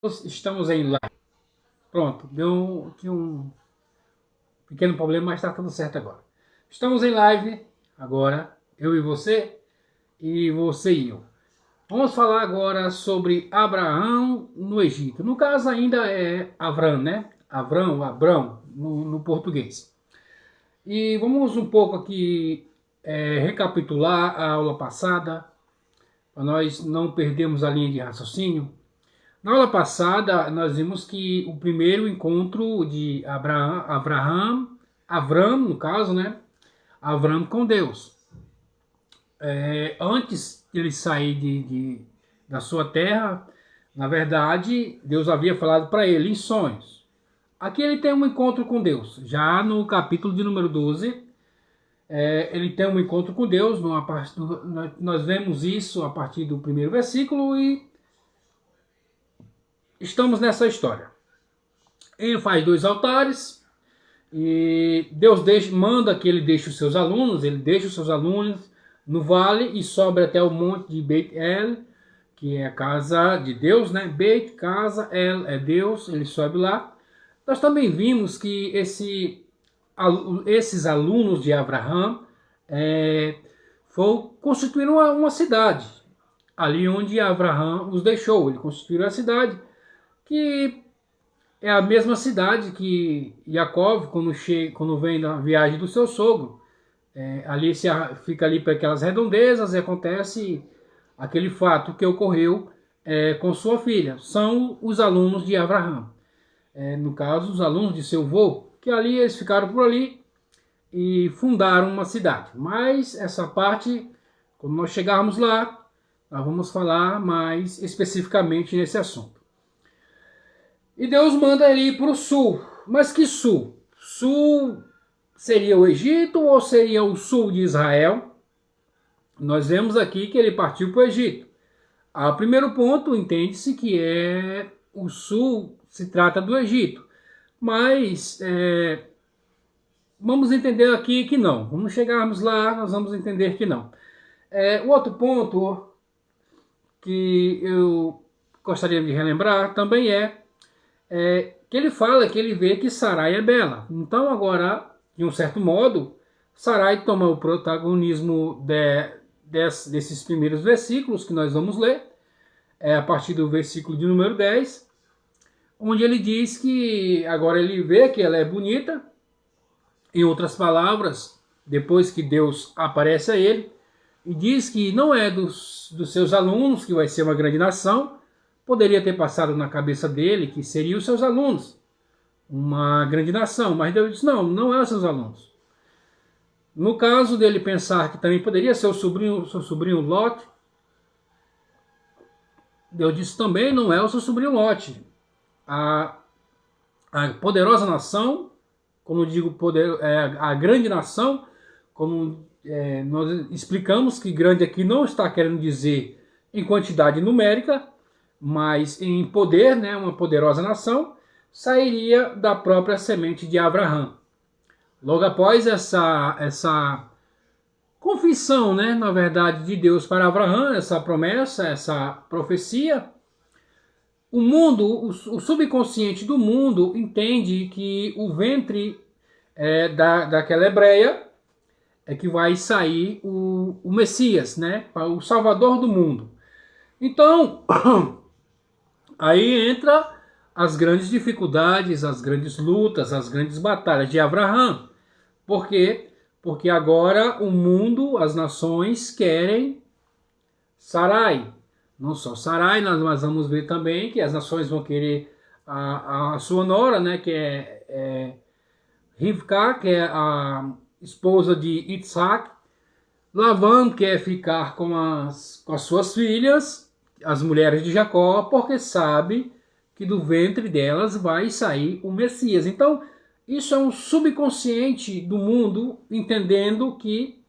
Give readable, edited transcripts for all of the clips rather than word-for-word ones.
Estamos em live. Pronto, deu aqui um pequeno problema, mas está tudo certo agora. Estamos em live agora, eu e você e eu. Vamos falar agora sobre Abraão no Egito. No caso ainda é Avram, né? Abrão, no português. E vamos um pouco aqui recapitular a aula passada, para nós não perdermos a linha de raciocínio. Na aula passada, nós vimos que o primeiro encontro de Avram, no caso, né? Avram com Deus. Antes de ele sair da sua terra, na verdade, Deus havia falado para ele em sonhos. Aqui ele tem um encontro com Deus. Já no capítulo de número 12, ele tem um encontro com Deus. Nós vemos isso a partir do primeiro versículo e estamos nessa história. Ele faz 2 altares e Deus manda que ele deixe os seus alunos. Ele deixa os seus alunos no vale e sobe até o monte de Beit El, que é a casa de Deus, né? Beit, casa, El é Deus, ele sobe lá. Nós também vimos que esses alunos de Abraão constituíram uma cidade, ali onde Abraão os deixou. Ele constituiu a cidade, que é a mesma cidade que Jacó, quando vem da viagem do seu sogro, ali fica ali para aquelas redondezas e acontece aquele fato que ocorreu com sua filha. São os alunos de Abraão, no caso os alunos de seu avô, que ali eles ficaram por ali e fundaram uma cidade. Mas essa parte, quando nós chegarmos lá, nós vamos falar mais especificamente nesse assunto. E Deus manda ele ir para o sul. Mas que sul? Sul seria o Egito ou seria o sul de Israel? Nós vemos aqui que ele partiu para o Egito. A primeiro ponto, entende-se que o sul se trata do Egito. Mas vamos entender aqui que não. Vamos chegarmos lá, nós vamos entender que não. O outro ponto que eu gostaria de relembrar também que ele fala que ele vê que Sarai é bela. Então agora, de um certo modo, Sarai toma o protagonismo desses primeiros versículos que nós vamos ler, a partir do versículo de número 10, onde ele diz que agora ele vê que ela é bonita. Em outras palavras, depois que Deus aparece a ele e diz que não é dos seus alunos que vai ser uma grande nação. Poderia ter passado na cabeça dele que seriam os seus alunos, uma grande nação, mas Deus disse, não é os seus alunos. No caso dele pensar que também poderia ser seu sobrinho Lot, Deus disse também, não é o seu sobrinho Lot. A poderosa nação, como digo, a grande nação, como nós explicamos que grande aqui não está querendo dizer em quantidade numérica, mas em poder, né, uma poderosa nação, sairia da própria semente de Abraão. Logo após essa confissão, né, na verdade, de Deus para Abraão, essa promessa, essa profecia, o mundo, o subconsciente do mundo entende que o ventre daquela hebreia é que vai sair o Messias, né, o Salvador do mundo. Então, aí entra as grandes dificuldades, as grandes lutas, as grandes batalhas de Abraão. Por quê? Porque agora o mundo, as nações querem Sarai. Não só Sarai, nós vamos ver também que as nações vão querer a sua nora, né, que é Rivka, que é a esposa de Isaac. Labão quer ficar com as suas filhas, as mulheres de Jacó, porque sabe que do ventre delas vai sair o Messias. Então, isso é um subconsciente do mundo, entendendo que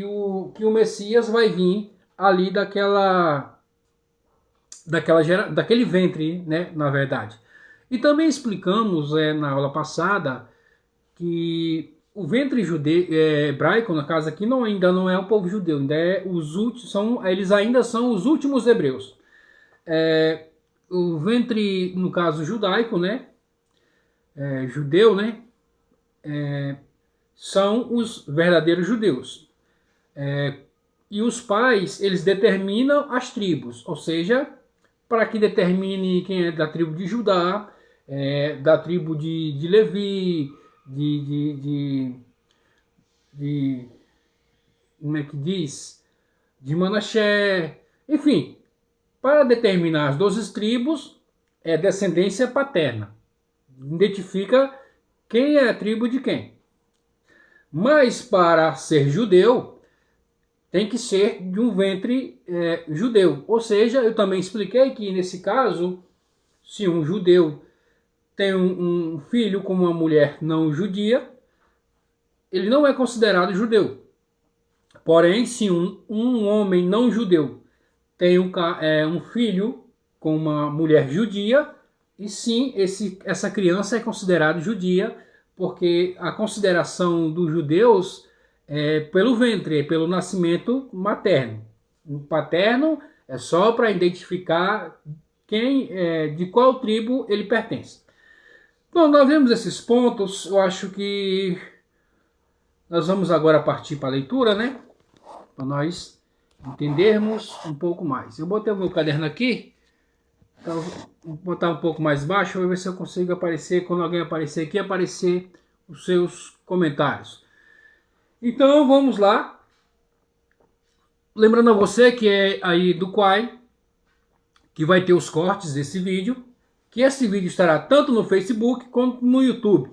o Messias vai vir ali daquele ventre, né, na verdade. E também explicamos na aula passada que o ventre hebraico, na casa aqui, ainda não é o povo judeu, ainda eles ainda são os últimos hebreus. o ventre, no caso judaico, né? Judeu, né? São os verdadeiros judeus. E os pais, eles determinam as tribos, ou seja, para que determine quem é da tribo de Judá, da tribo de Levi, como é que diz? De Manassé, enfim, para determinar as 12 tribos é descendência paterna. Identifica quem é a tribo de quem. Mas para ser judeu, tem que ser de um ventre judeu. Ou seja, eu também expliquei que nesse caso, se um judeu tem um filho com uma mulher não judia, ele não é considerado judeu. Porém, se um homem não judeu tem um filho com uma mulher judia, e sim, essa criança é considerada judia, porque a consideração dos judeus é pelo ventre, é pelo nascimento materno. O paterno é só para identificar de qual tribo ele pertence. Bom, nós vemos esses pontos, eu acho que nós vamos agora partir para a leitura, né? Para nós entendermos um pouco mais. Eu botei o meu caderno aqui, então vou botar um pouco mais baixo, vou ver se eu consigo aparecer, quando alguém aparecer aqui, aparecer os seus comentários. Então vamos lá. Lembrando a você que é aí do Quai, que vai ter os cortes desse vídeo, que esse vídeo estará tanto no Facebook quanto no YouTube.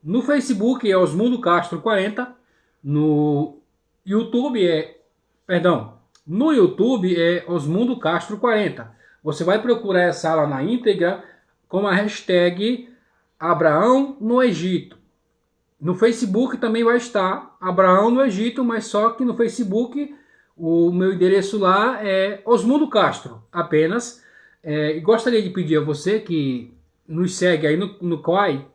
No Facebook é Osmundo Castro 40, no YouTube é Osmundo Castro 40. Você vai procurar essa aula na íntegra com a hashtag Abraão no Egito. No Facebook também vai estar Abraão no Egito, mas só que no Facebook o meu endereço lá é Osmundo Castro, apenas. E gostaria de pedir a você que nos segue aí no Quai,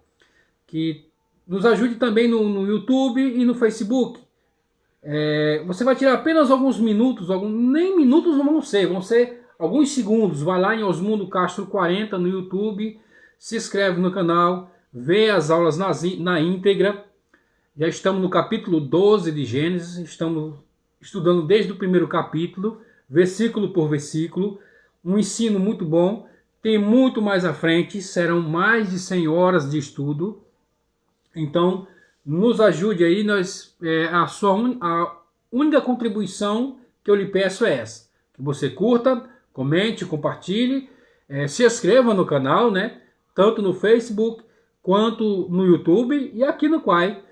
que nos ajude também no YouTube e no Facebook. Você vai tirar apenas alguns minutos, nem minutos não vão ser alguns segundos. Vai lá em Osmundo Castro 40 no YouTube, se inscreve no canal, vê as aulas na íntegra. Já estamos no capítulo 12 de Gênesis, estamos estudando desde o primeiro capítulo, versículo por versículo. Um ensino muito bom, tem muito mais à frente, serão mais de 100 horas de estudo. Então, nos ajude aí, a única contribuição que eu lhe peço é essa, que você curta, comente, compartilhe, se inscreva no canal, né? Tanto no Facebook quanto no YouTube e aqui no Quai,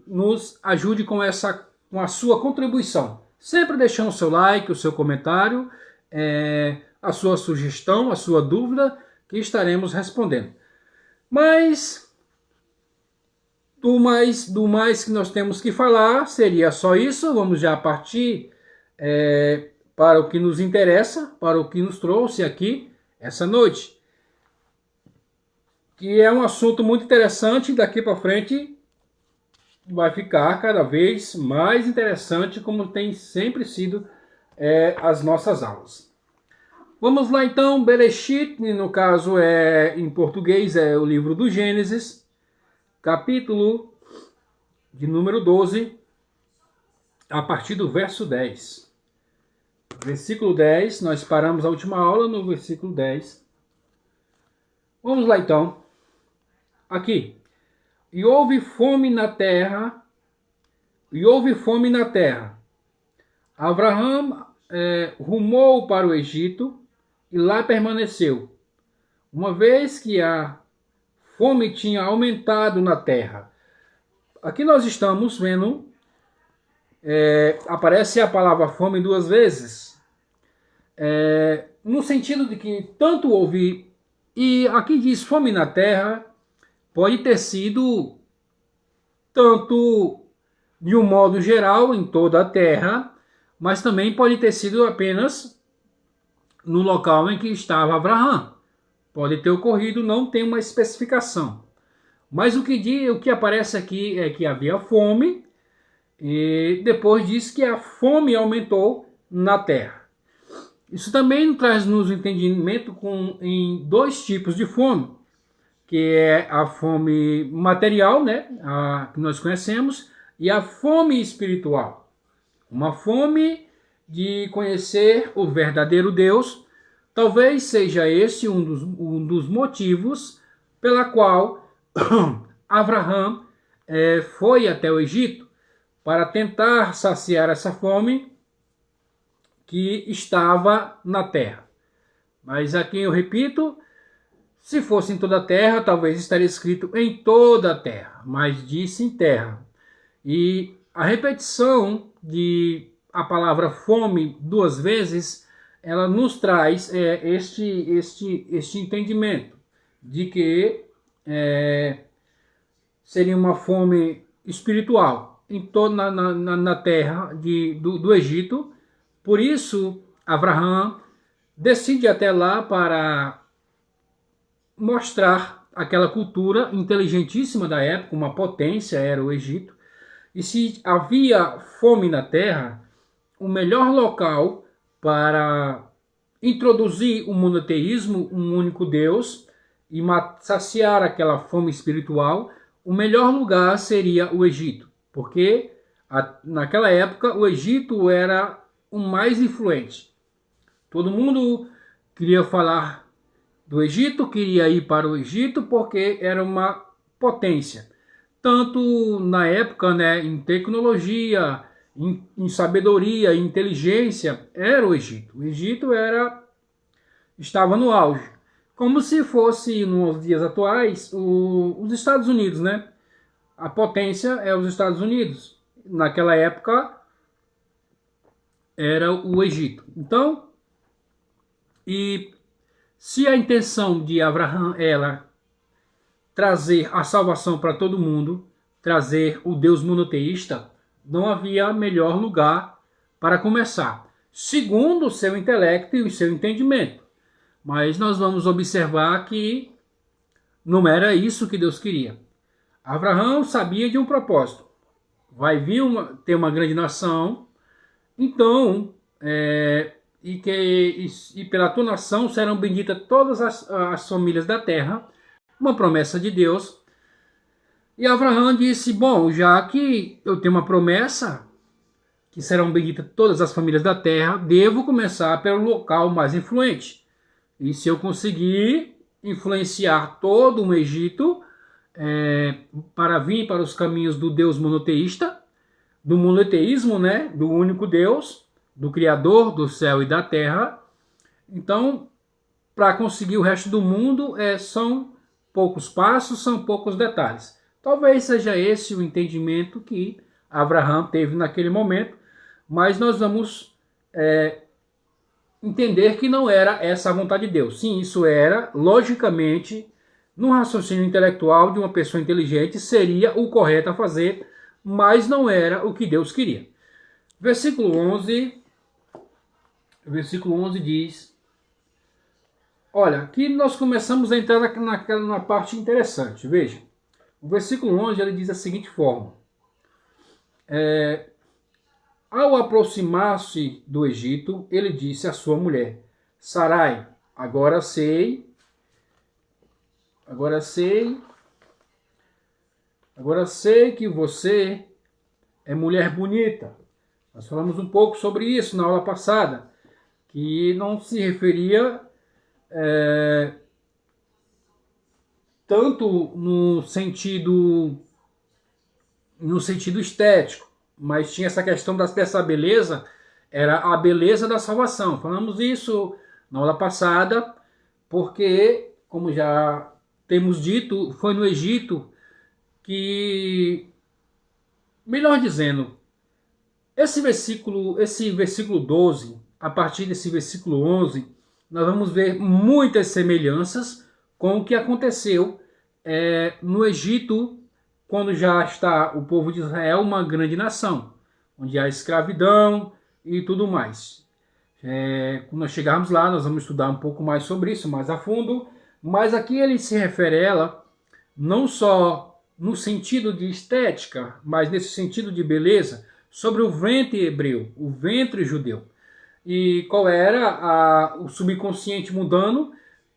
nos ajude com a sua contribuição, sempre deixando o seu like, o seu comentário, a sua sugestão, a sua dúvida, que estaremos respondendo. Mas do mais que nós temos que falar, seria só isso. Vamos já partir para o que nos interessa, para o que nos trouxe aqui essa noite, que é um assunto muito interessante. Daqui para frente vai ficar cada vez mais interessante, como tem sempre sido as nossas aulas. Vamos lá então, Bereshit, no caso em português é o livro do Gênesis, capítulo de número 12, a partir do verso 10. Versículo 10, nós paramos a última aula no versículo 10. Vamos lá então. Aqui. E houve fome na terra. Abraão rumou para o Egito e lá permaneceu, uma vez que a fome tinha aumentado na terra. Aqui nós estamos vendo, aparece a palavra fome 2 vezes, no sentido de que tanto houve, e aqui diz fome na terra, pode ter sido tanto de um modo geral em toda a terra, mas também pode ter sido apenas no local em que estava Abraão. Pode ter ocorrido, não tem uma especificação. Mas o que aparece aqui é que havia fome, e depois diz que a fome aumentou na terra. Isso também traz-nos o entendimento em dois tipos de fome, que é a fome material, né, que nós conhecemos, e a fome espiritual. Uma fome de conhecer o verdadeiro Deus. Talvez seja esse um dos motivos pela qual Abraão foi até o Egito para tentar saciar essa fome que estava na terra. Mas aqui eu repito, se fosse em toda a terra, talvez estaria escrito em toda a terra, mas disse em terra. E a repetição de a palavra fome duas vezes, ela nos traz este entendimento de que seria uma fome espiritual na terra do Egito. Por isso, Abraão decide até lá para mostrar aquela cultura inteligentíssima da época, uma potência era o Egito. E se havia fome na terra, o melhor local para introduzir o monoteísmo, um único Deus, e saciar aquela fome espiritual, o melhor lugar seria o Egito, porque naquela época o Egito era o mais influente. Todo mundo queria falar do Egito, queria ir para o Egito porque era uma potência. Tanto na época, né, em tecnologia, em sabedoria, em inteligência, era o Egito. O Egito estava no auge. Como se fosse, nos dias atuais, os Estados Unidos, né? A potência é os Estados Unidos. Naquela época, era o Egito. Então, e se a intenção de Abraão era trazer a salvação para todo mundo, trazer o Deus monoteísta, não havia melhor lugar para começar, segundo o seu intelecto e o seu entendimento. Mas nós vamos observar que não era isso que Deus queria. Abraão sabia de um propósito. Vai vir ter uma grande nação, então, e pela tua nação serão benditas todas as famílias da terra, uma promessa de Deus. E Abraão disse, bom, já que eu tenho uma promessa, que serão benditas todas as famílias da terra, devo começar pelo local mais influente. E se eu conseguir influenciar todo o Egito para vir para os caminhos do Deus monoteísta, do monoteísmo, né, do único Deus, do Criador do céu e da terra, então, para conseguir o resto do mundo, são poucos passos, são poucos detalhes. Talvez seja esse o entendimento que Abraão teve naquele momento, mas nós vamos entender que não era essa a vontade de Deus. Sim, isso era, logicamente, no raciocínio intelectual de uma pessoa inteligente, seria o correto a fazer, mas não era o que Deus queria. Versículo 11 diz... Olha, aqui nós começamos a entrar na parte interessante. Veja, o versículo 11 ele diz da seguinte forma. Ao aproximar-se do Egito, ele disse à sua mulher, Sarai, agora sei que você é mulher bonita. Nós falamos um pouco sobre isso na aula passada, que não se referia tanto no sentido estético, mas tinha essa questão dessa beleza, era a beleza da salvação. Falamos isso na aula passada, porque, como já temos dito, foi no Egito que, melhor dizendo, esse versículo 12, a partir desse versículo 11, nós vamos ver muitas semelhanças com o que aconteceu no Egito, quando já está o povo de Israel uma grande nação, onde há escravidão e tudo mais. Quando nós chegarmos lá, nós vamos estudar um pouco mais sobre isso, mais a fundo, mas aqui ele se refere a ela, não só no sentido de estética, mas nesse sentido de beleza, sobre o ventre hebreu, o ventre judeu. E qual era o subconsciente mundano?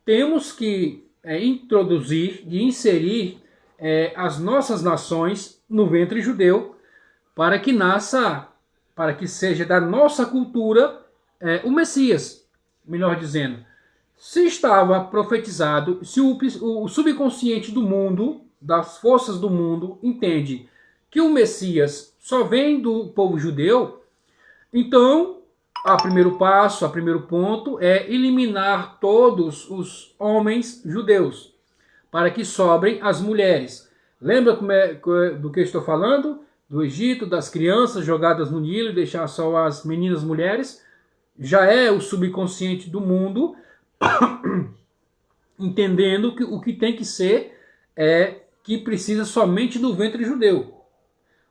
Temos que introduzir e inserir as nossas nações no ventre judeu para que nasça, para que seja da nossa cultura o Messias, melhor dizendo. Se estava profetizado, se o subconsciente do mundo, das forças do mundo, entende que o Messias só vem do povo judeu, então, o primeiro ponto é eliminar todos os homens judeus, para que sobrem as mulheres. Lembra do que eu estou falando? Do Egito, das crianças jogadas no Nilo e deixar só as meninas mulheres? Já é o subconsciente do mundo entendendo que o que tem que ser é que precisa somente do ventre judeu.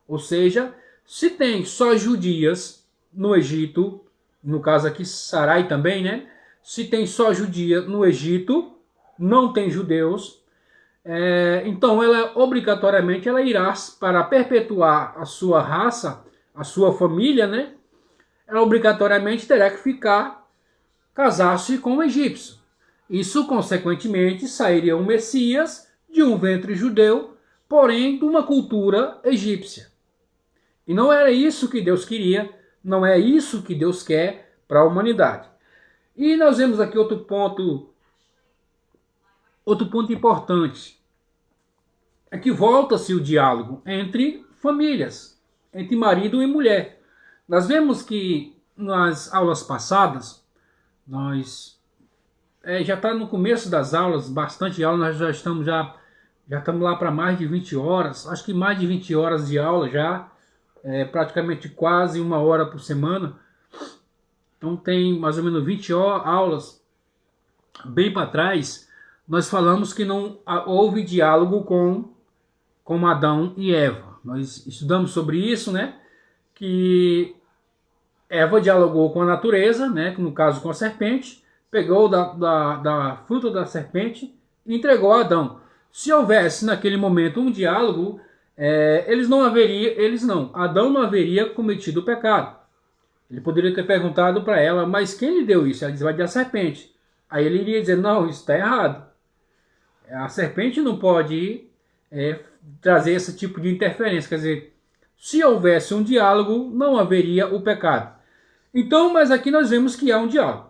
Ou seja, se tem só judias no Egito, no caso aqui Sarai também, né? Se tem só judia no Egito, não tem judeus, então ela obrigatoriamente ela irá, para perpetuar a sua raça, a sua família, né? Ela obrigatoriamente terá que casar-se com um egípcio. Isso, consequentemente, sairia um Messias de um ventre judeu, porém de uma cultura egípcia. E não era isso que Deus queria, não é isso que Deus quer para a humanidade. E nós vemos aqui outro ponto importante. É que volta-se o diálogo entre famílias, entre marido e mulher. Nós vemos que nas aulas passadas, nós já está no começo das aulas, bastante aula, nós já estamos lá para mais de 20 horas, acho que mais de 20 horas de aula já, praticamente quase 1 hora por semana. Então tem mais ou menos 20 aulas. Bem para trás, nós falamos que não houve diálogo com Adão e Eva. Nós estudamos sobre isso, né? Que Eva dialogou com a natureza, né? No caso com a serpente, pegou da fruta da serpente e entregou a Adão. Se houvesse naquele momento um diálogo, Adão não haveria cometido o pecado. Ele poderia ter perguntado para ela, mas quem lhe deu isso? Ela diz, vai da serpente. Aí ele iria dizer, não, isso está errado. A serpente não pode trazer esse tipo de interferência. Quer dizer, se houvesse um diálogo, não haveria o pecado. Então, mas aqui nós vemos que há um diálogo.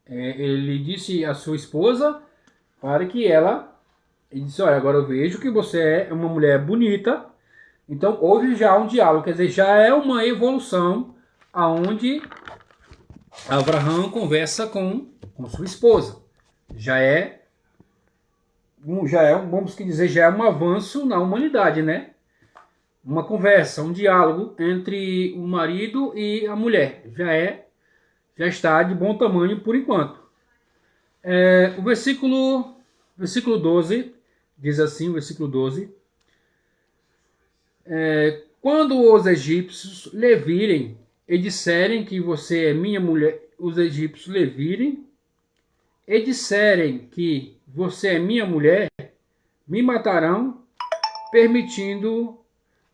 Ele disse à sua esposa para que ele disse, olha, agora eu vejo que você é uma mulher bonita. Então houve já um diálogo, quer dizer, já é uma evolução aonde Abraão conversa com sua esposa. Vamos dizer, já é um avanço na humanidade, né? Uma conversa, um diálogo entre o marido e a mulher. Já está de bom tamanho por enquanto. O versículo 12 diz assim, versículo 12. Quando os egípcios lhe virem e disserem que você é minha mulher, os egípcios lhe virem e disserem que você é minha mulher, me matarão, permitindo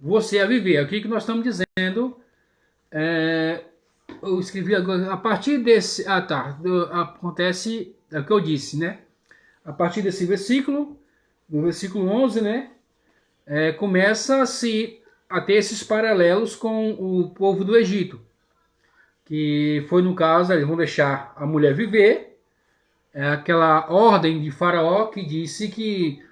você a viver. Aqui que nós estamos dizendo, eu escrevi agora, a partir desse, acontece o que eu disse, né? A partir desse versículo, no versículo 11, né? Começa-se a ter esses paralelos com o povo do Egito, que foi no caso, eles vão deixar a mulher viver, aquela ordem de Faraó que disse que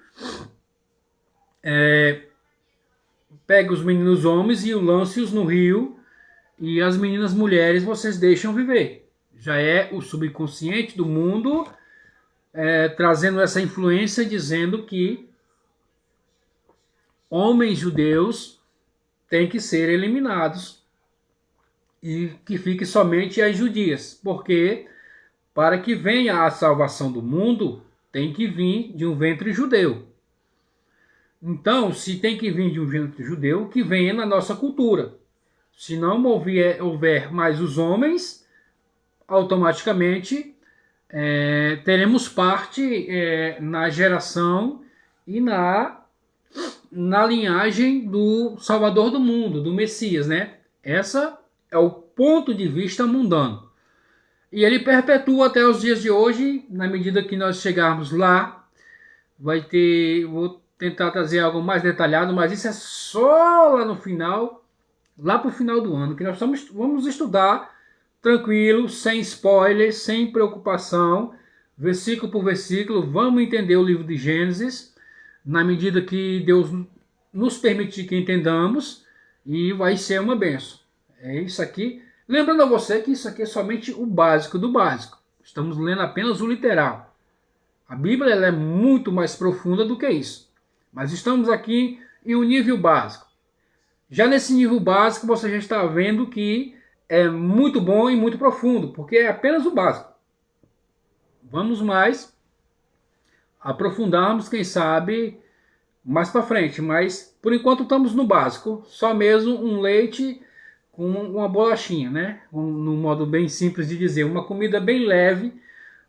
pega os meninos homens e lance-os no rio, e as meninas mulheres vocês deixam viver. Já é o subconsciente do mundo trazendo essa influência, dizendo que homens judeus têm que ser eliminados e que fique somente as judias, porque para que venha a salvação do mundo, tem que vir de um ventre judeu. Então, se tem que vir de um ventre judeu, que venha na nossa cultura. Se não houver mais os homens, automaticamente teremos parte na geração e na linhagem do Salvador do mundo, do Messias, né? Essa é o ponto de vista mundano. E ele perpetua até os dias de hoje. Na medida que nós chegarmos lá, vai ter, vou tentar trazer algo mais detalhado, mas isso é só lá no final, lá para o final do ano, que nós vamos estudar tranquilo, sem spoilers, sem preocupação, versículo por versículo. Vamos entender o livro de Gênesis, na medida que Deus nos permitir que entendamos, e vai ser uma benção. É isso aqui. Lembrando a você que isso aqui é somente o básico do básico. Estamos lendo apenas o literal. A Bíblia ela é muito mais profunda do que isso. Mas estamos aqui em um nível básico. Já nesse nível básico você já está vendo que é muito bom e muito profundo, porque é apenas o básico. Vamos mais aprofundarmos, quem sabe, mais para frente. Mas por enquanto estamos no básico. Só mesmo um leite com uma bolachinha, né? No modo bem simples de dizer, uma comida bem leve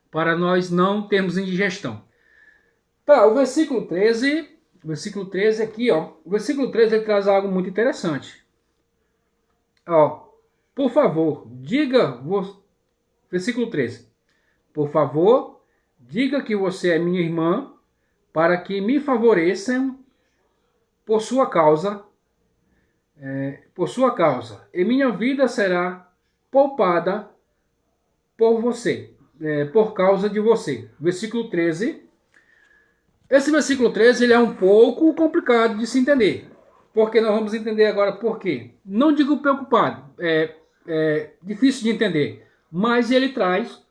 para nós não termos indigestão. Tá, o versículo 13 aqui, ó. O versículo 13 ele traz algo muito interessante. Ó, por favor, versículo 13. Por favor, diga que você é minha irmã, para que me favoreçam por sua causa, e minha vida será poupada por você, por causa de você. Versículo 13. Esse versículo 13 ele é um pouco complicado de se entender, porque nós vamos entender agora por quê. Não digo preocupado, é difícil de entender, mas ele traz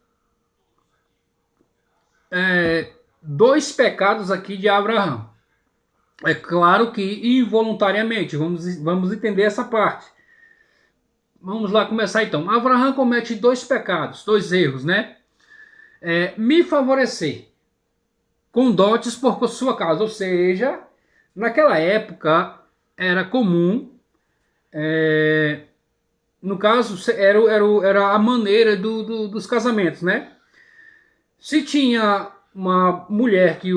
dois pecados aqui de Abraão. É claro que involuntariamente, vamos entender essa parte. Vamos lá começar então. Abraão comete dois pecados, dois erros, né? Me favorecer com dotes por sua causa, ou seja, naquela época era comum, no caso era a maneira dos casamentos, né? Se tinha uma mulher que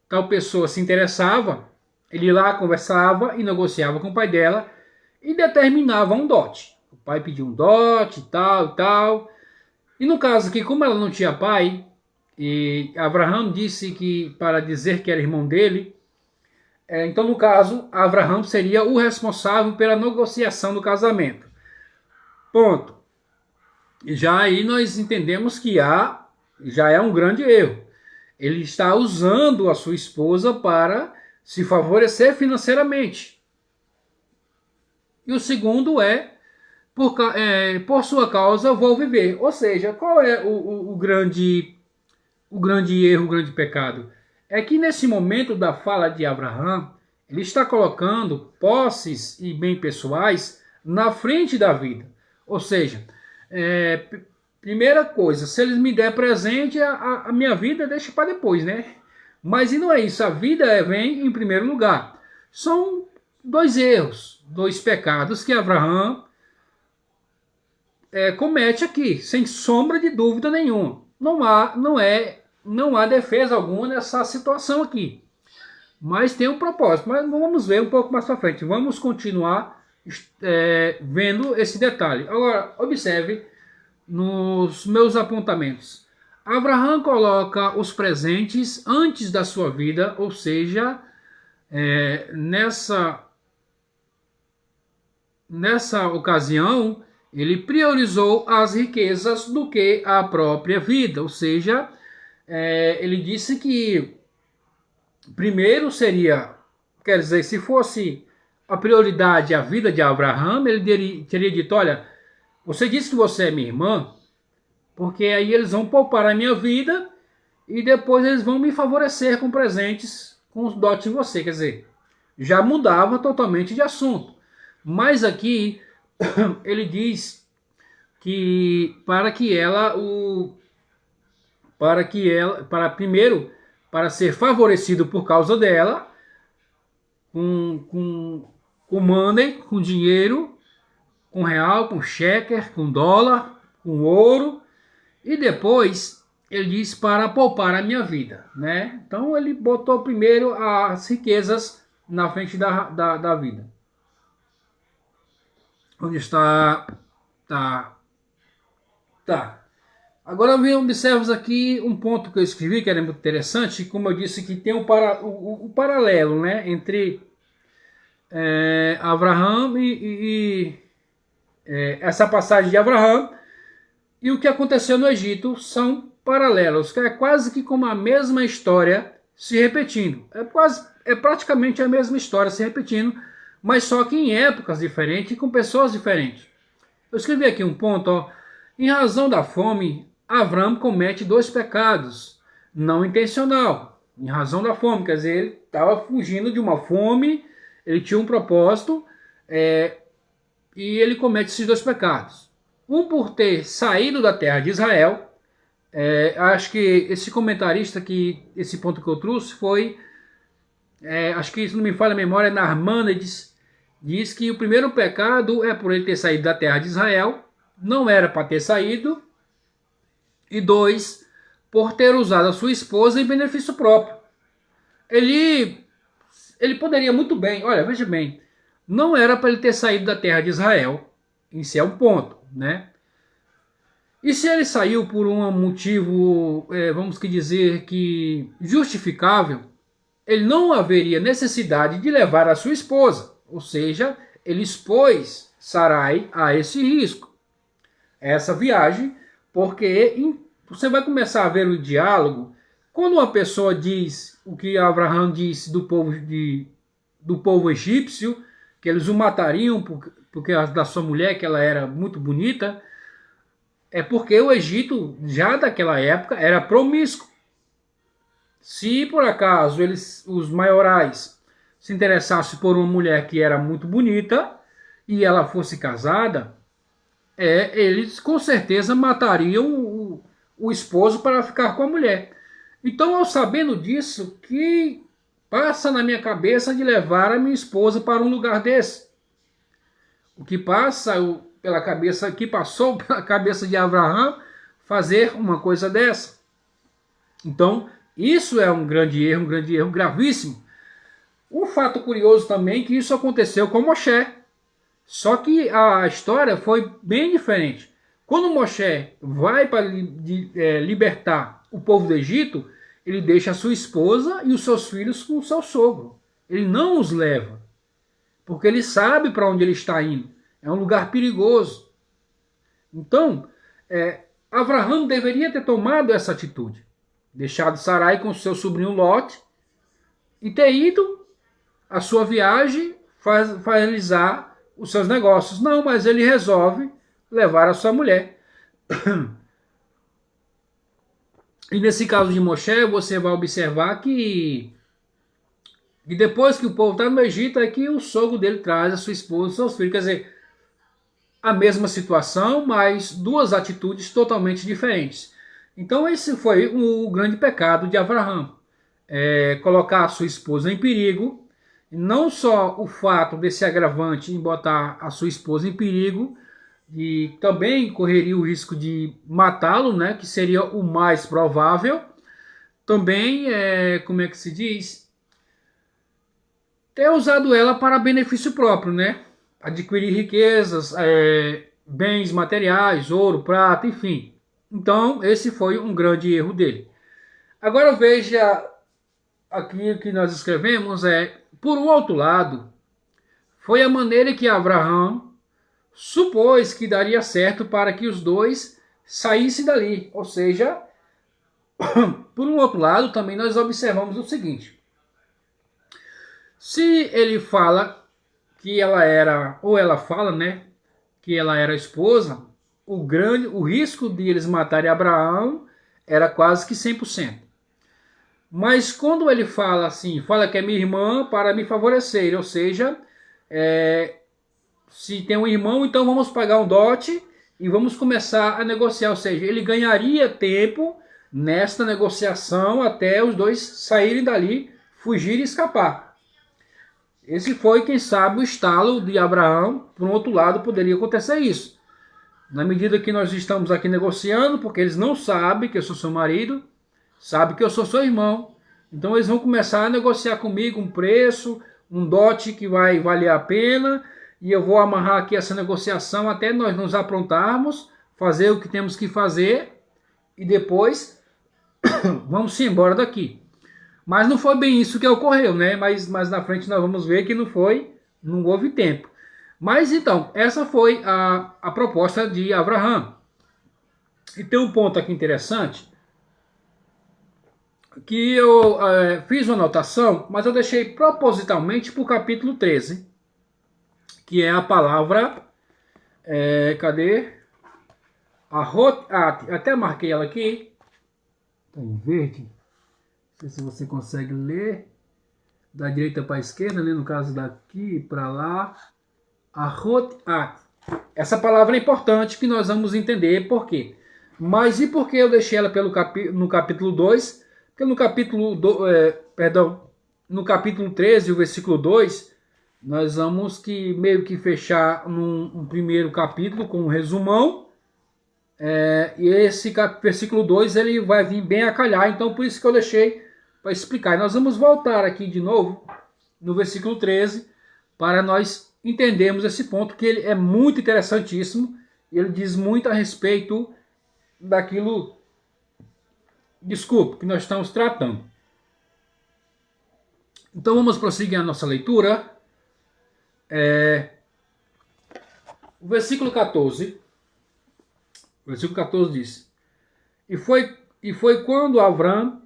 tal pessoa se interessava, ele lá conversava e negociava com o pai dela e determinava um dote. O pai pediu um dote, tal e tal. E no caso aqui, como ela não tinha pai, e Abraão disse que para dizer que era irmão dele, então no caso, Abraão seria o responsável pela negociação do casamento. Ponto. Já aí nós entendemos que já é um grande erro. Ele está usando a sua esposa para se favorecer financeiramente. E o segundo por sua causa eu vou viver. Ou seja, qual é o grande erro, o grande pecado? É que nesse momento da fala de Abraão, ele está colocando posses e bem pessoais na frente da vida. Ou seja, primeira coisa, se eles me der presente, a minha vida deixa para depois, né? Mas e não é isso, a vida vem em primeiro lugar. São dois erros, dois pecados que Abraão comete aqui, sem sombra de dúvida nenhuma. Não há defesa alguma nessa situação aqui. Mas tem um propósito, mas vamos ver um pouco mais para frente. Vamos continuar vendo esse detalhe. Agora, observe nos meus apontamentos. Abraão coloca os presentes antes da sua vida, ou seja, nessa ocasião, ele priorizou as riquezas do que a própria vida, ou seja, ele disse que primeiro seria, quer dizer, se fosse a prioridade a vida de Abraão, ele teria dito, olha, você disse que você é minha irmã, porque aí eles vão poupar a minha vida e depois eles vão me favorecer com presentes, com os dotes de você. Quer dizer, já mudava totalmente de assunto. Mas aqui ele diz que para ser favorecido por causa dela, com money, com dinheiro, com real, com shekel, com dólar, com ouro, e depois ele diz para poupar a minha vida, né? Então ele botou primeiro as riquezas na frente da vida. Onde está? Tá. Agora observamos aqui um ponto que eu escrevi que era muito interessante, como eu disse que tem o paralelo, né, entre Abraão essa passagem de Abraão e o que aconteceu no Egito são paralelos, que é quase que como a mesma história se repetindo. É praticamente a mesma história se repetindo, mas só que em épocas diferentes e com pessoas diferentes. Eu escrevi aqui um ponto, ó. Em razão da fome, Abraão comete 2 pecados, não intencional. Em razão da fome, quer dizer, ele estava fugindo de uma fome, ele tinha um propósito, e ele comete esses 2 pecados. Um por ter saído da terra de Israel. Acho que esse comentarista, esse ponto que eu trouxe foi, acho que isso não me falha a memória, Narmânides, diz que o primeiro pecado é por ele ter saído da terra de Israel, não era para ter saído, e 2, por ter usado a sua esposa em benefício próprio. Ele poderia muito bem, olha, veja bem, não era para ele ter saído da terra de Israel, isso é um ponto, né? E se ele saiu por um motivo, vamos dizer que justificável, ele não haveria necessidade de levar a sua esposa, ou seja, ele expôs Sarai a esse risco, essa viagem, porque você vai começar a ver o diálogo, quando uma pessoa diz o que Abraão disse do povo egípcio, que eles o matariam porque da sua mulher, que ela era muito bonita, é porque o Egito, já daquela época, era promíscuo. Se por acaso os maiorais se interessassem por uma mulher que era muito bonita e ela fosse casada, eles com certeza matariam o esposo para ficar com a mulher. Então, eu sabendo disso, que passa na minha cabeça de levar a minha esposa para um lugar desse. O que passou pela cabeça de Abraão fazer uma coisa dessa. Então, isso é um grande erro gravíssimo. Um fato curioso também é que isso aconteceu com Moshe. Só que a história foi bem diferente. Quando Moshe vai para libertar o povo do Egito, ele deixa a sua esposa e os seus filhos com o seu sogro. Ele não os leva, porque ele sabe para onde ele está indo. É um lugar perigoso. Então, Abraão deveria ter tomado essa atitude. Deixado Sarai com seu sobrinho Lot e ter ido a sua viagem realizar os seus negócios. Não, mas ele resolve levar a sua mulher. E nesse caso de Moshe, você vai observar que depois que o povo está no Egito, é que o sogro dele traz a sua esposa e seus filhos. Quer dizer, a mesma situação, mas 2 atitudes totalmente diferentes. Então esse foi o grande pecado de Abraão. Colocar a sua esposa em perigo. Não só o fato desse agravante em botar a sua esposa em perigo, e também correria o risco de matá-lo, né, que seria o mais provável. Também, como é que se diz? Ter usado ela para benefício próprio, né? Adquirir riquezas, bens materiais, ouro, prata, enfim. Então, esse foi um grande erro dele. Agora veja aqui o que nós escrevemos, por um outro lado, foi a maneira que Abraão supôs que daria certo para que os 2 saíssem dali. Ou seja, por um outro lado, também nós observamos o seguinte. Se ele fala que ela era, ou ela fala, né, que ela era esposa, o risco de eles matarem Abraão era quase que 100%. Mas quando ele fala assim, fala que é minha irmã para me favorecer, ou seja, se tem um irmão, então vamos pagar um dote e vamos começar a negociar, ou seja, ele ganharia tempo nesta negociação até os 2 saírem dali, fugir e escapar. Esse foi, quem sabe, o estalo de Abraão. Por um outro lado, poderia acontecer isso. Na medida que nós estamos aqui negociando, porque eles não sabem que eu sou seu marido, sabem que eu sou seu irmão. Então eles vão começar a negociar comigo um preço, um dote que vai valer a pena, e eu vou amarrar aqui essa negociação até nós nos aprontarmos, fazer o que temos que fazer, e depois vamos embora daqui. Mas não foi bem isso que ocorreu, né? Mas na frente nós vamos ver que não houve tempo. Mas então, essa foi a proposta de Abraão. E tem um ponto aqui interessante, que eu fiz uma anotação, mas eu deixei propositalmente para o capítulo 13, que é a palavra, cadê? Até marquei ela aqui, está em verde, não sei se você consegue ler, da direita para a esquerda, né? No caso daqui para lá, essa palavra é importante que nós vamos entender por quê. Mas e por que eu deixei ela no capítulo 2? Porque no capítulo 13, o versículo 2, nós vamos meio que fechar um primeiro capítulo com um resumão. E esse versículo 2 ele vai vir bem a calhar, então por isso que eu deixei para explicar. E nós vamos voltar aqui de novo no versículo 13 para nós entendermos esse ponto, que ele é muito interessantíssimo. Ele diz muito a respeito daquilo, que nós estamos tratando. Então vamos prosseguir a nossa leitura. O versículo 14. O versículo 14 diz: E foi quando Abrão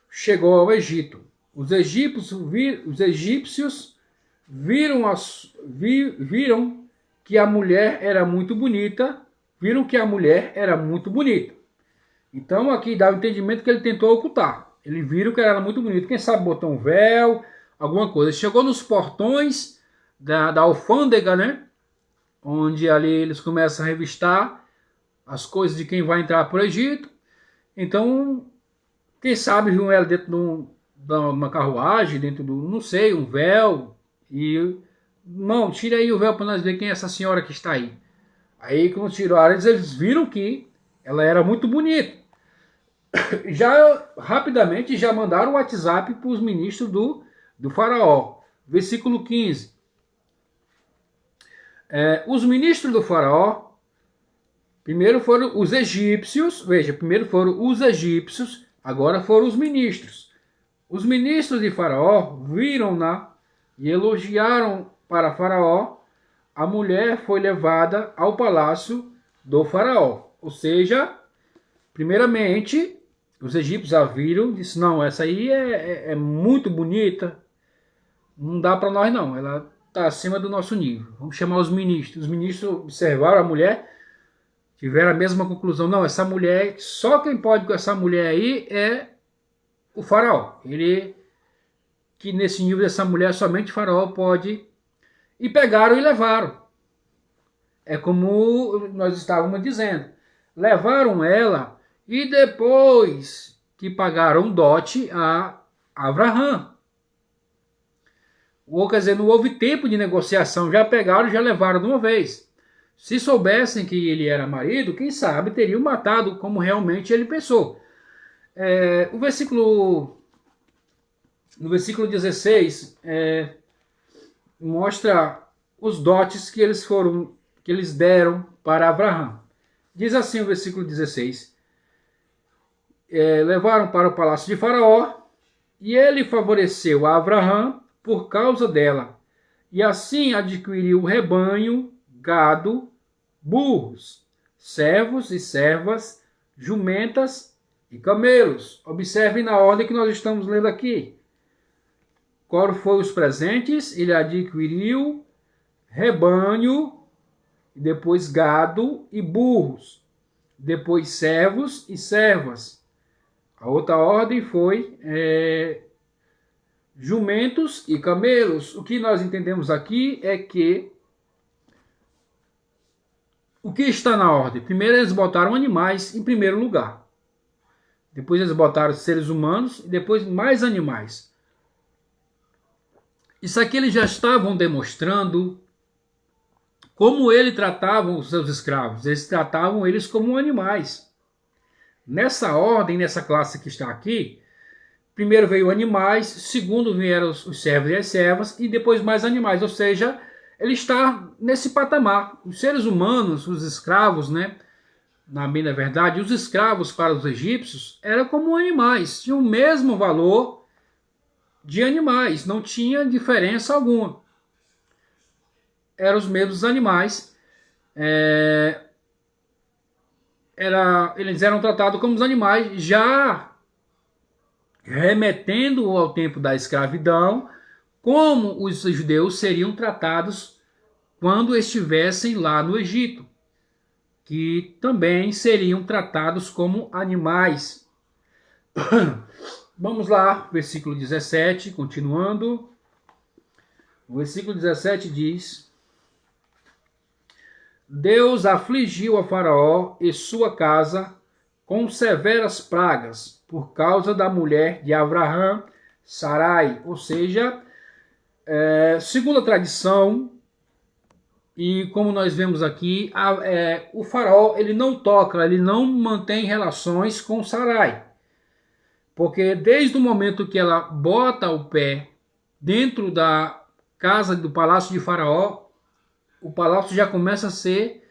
chegou ao Egito. Os egípcios viram que a mulher era muito bonita. Então aqui dá o entendimento que ele tentou ocultar. Ele viram que ela era muito bonita. Quem sabe botou um véu, alguma coisa. Chegou nos portões da alfândega, né? Onde ali eles começam a revistar as coisas de quem vai entrar para o Egito. Então, quem sabe viu ela dentro de uma carruagem, dentro não sei, um véu. E, não, tira aí o véu para nós ver quem é essa senhora que está aí. Aí, quando tiraram, eles viram que ela era muito bonita. Já rapidamente já mandaram o WhatsApp para os ministros do faraó. Versículo 15. Os ministros do faraó, primeiro foram os egípcios, primeiro foram os egípcios, agora foram os ministros. Os ministros de faraó viram-na e elogiaram para faraó. A mulher foi levada ao palácio do faraó. Ou seja, primeiramente, os egípcios a viram, disse, não, essa aí é muito bonita, não dá para nós não, ela está acima do nosso nível. Vamos chamar os ministros. Os ministros observaram a mulher, tiveram a mesma conclusão, não, essa mulher, só quem pode com essa mulher aí é o faraó. Que nesse nível dessa mulher, somente o faraó pode. E pegaram e levaram. É como nós estávamos dizendo. Levaram ela e depois que pagaram dote a Abraham. Ou quer dizer, não houve tempo de negociação. Já pegaram e já levaram de uma vez. Se soubessem que ele era marido, quem sabe teriam matado como realmente ele pensou. No versículo 16, mostra os dotes que eles deram para Abraham. Diz assim o versículo 16: levaram para o palácio de Faraó, e ele favoreceu a Abraham por causa dela, e assim adquiriu rebanho, gado, burros, servos e servas, jumentas e camelos. Observem na ordem que nós estamos lendo aqui. Qual foram os presentes? Ele adquiriu rebanho, depois gado e burros, depois servos e servas. A outra ordem foi jumentos e camelos. O que nós entendemos aqui é que o que está na ordem? Primeiro eles botaram animais em primeiro lugar. Depois eles botaram seres humanos e depois mais animais. Isso aqui eles já estavam demonstrando como ele tratavam os seus escravos. Eles tratavam eles como animais. Nessa ordem, nessa classe que está aqui, primeiro veio animais, segundo vieram os servos e as servas, e depois mais animais. Ou seja, ele está nesse patamar. Os seres humanos, os escravos, né, bem na verdade, os escravos para os egípcios eram como animais, tinham o mesmo valor de animais, não tinha diferença alguma. Eram os mesmos animais, eles eram tratados como os animais, já remetendo ao tempo da escravidão, como os judeus seriam tratados quando estivessem lá no Egito, que também seriam tratados como animais. Vamos lá, versículo 17, continuando. O versículo 17 diz: Deus afligiu a Faraó e sua casa com severas pragas por causa da mulher de Abraão, Sarai. Ou seja, segundo a tradição, e como nós vemos aqui, o Faraó ele não toca, ele não mantém relações com Sarai. Porque desde o momento que ela bota o pé dentro da casa do palácio de Faraó, o palácio já começa a ser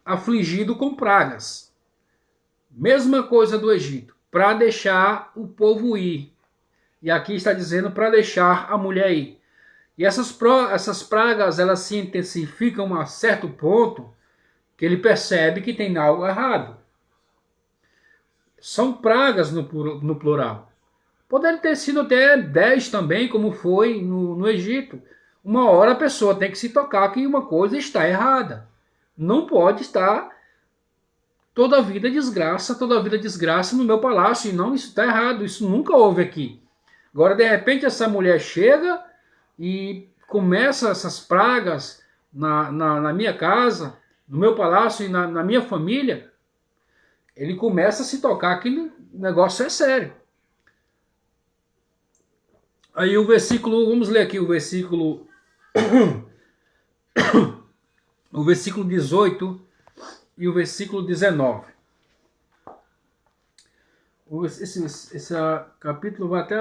afligido com pragas. Mesma coisa do Egito, para deixar o povo ir. E aqui está dizendo para deixar a mulher ir. E essas pragas elas se intensificam a certo ponto que ele percebe que tem algo errado. São pragas no plural. Poderia ter sido até 10 também, como foi no Egito. Uma hora a pessoa tem que se tocar que uma coisa está errada. Não pode estar toda a vida desgraça no meu palácio. E não, isso está errado, isso nunca houve aqui. Agora, de repente, essa mulher chega e começa essas pragas na minha casa, no meu palácio e na minha família. Ele começa a se tocar que o negócio é sério. Aí o versículo, vamos ler aqui o versículo o versículo 18 e o versículo 19. Esse capítulo vai até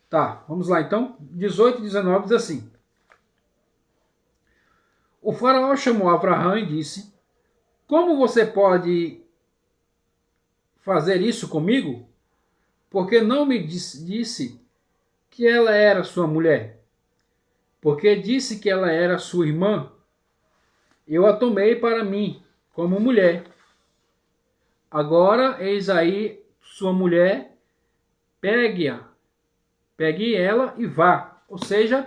Tá, vamos lá então. 18 e 19 diz assim: O faraó chamou Abraão e disse: Como você pode fazer isso comigo? Porque não me disse que ela era sua mulher? Porque disse que ela era sua irmã? Eu a tomei para mim como mulher. Agora, eis aí sua mulher, pegue ela e vá. Ou seja,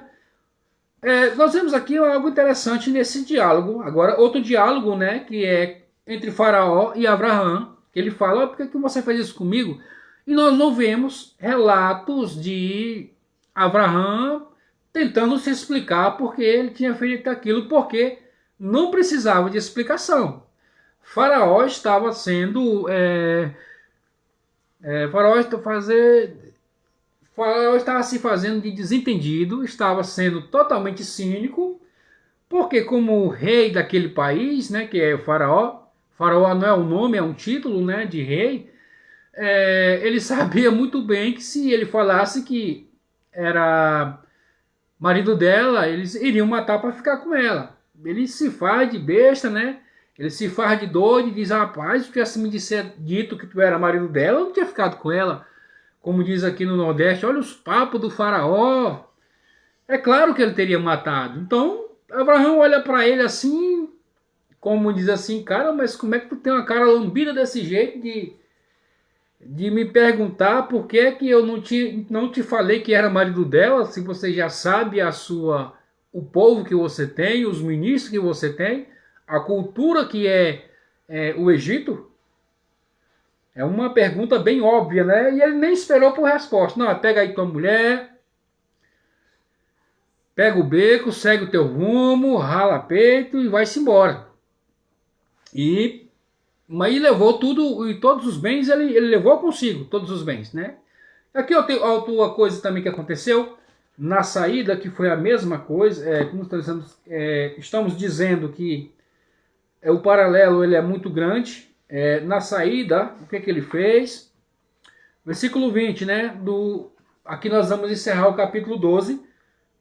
nós vemos aqui algo interessante nesse diálogo. Agora, outro diálogo, né, que é entre Faraó e Abraão, que ele fala: por que você fez isso comigo? E nós não vemos relatos de Abraão tentando se explicar porque ele tinha feito aquilo, porque não precisava de explicação. Faraó estava sendo... Faraó estava se fazendo de desentendido, estava sendo totalmente cínico, porque como rei daquele país, né, que é o Faraó não é um nome, é um título, né, de rei, ele sabia muito bem que se ele falasse que era marido dela, eles iriam matar para ficar com ela. Ele se faz de besta, né? Ele se faz de doido e diz: rapaz, se tivesse me dito que tu era marido dela, eu não tinha ficado com ela. Como diz aqui no Nordeste, olha os papos do Faraó. É claro que ele teria matado. Então, Abraão olha para ele assim, como diz assim: cara, mas como é que tu tem uma cara lambida desse jeito de me perguntar por que que eu não te falei que era marido dela, se você já sabe o povo que você tem, os ministros que você tem, a cultura que é o Egito? É uma pergunta bem óbvia, né? E ele nem esperou por resposta. Não, pega aí tua mulher, pega o beco, segue o teu rumo, rala peito e vai-se embora. Mas ele levou tudo, e todos os bens, ele levou consigo, todos os bens, né? Aqui eu tenho outra coisa também que aconteceu, na saída, que foi a mesma coisa, como estamos dizendo que o paralelo ele é muito grande. Na saída, o que ele fez? Versículo 20, né? Aqui nós vamos encerrar o capítulo 12,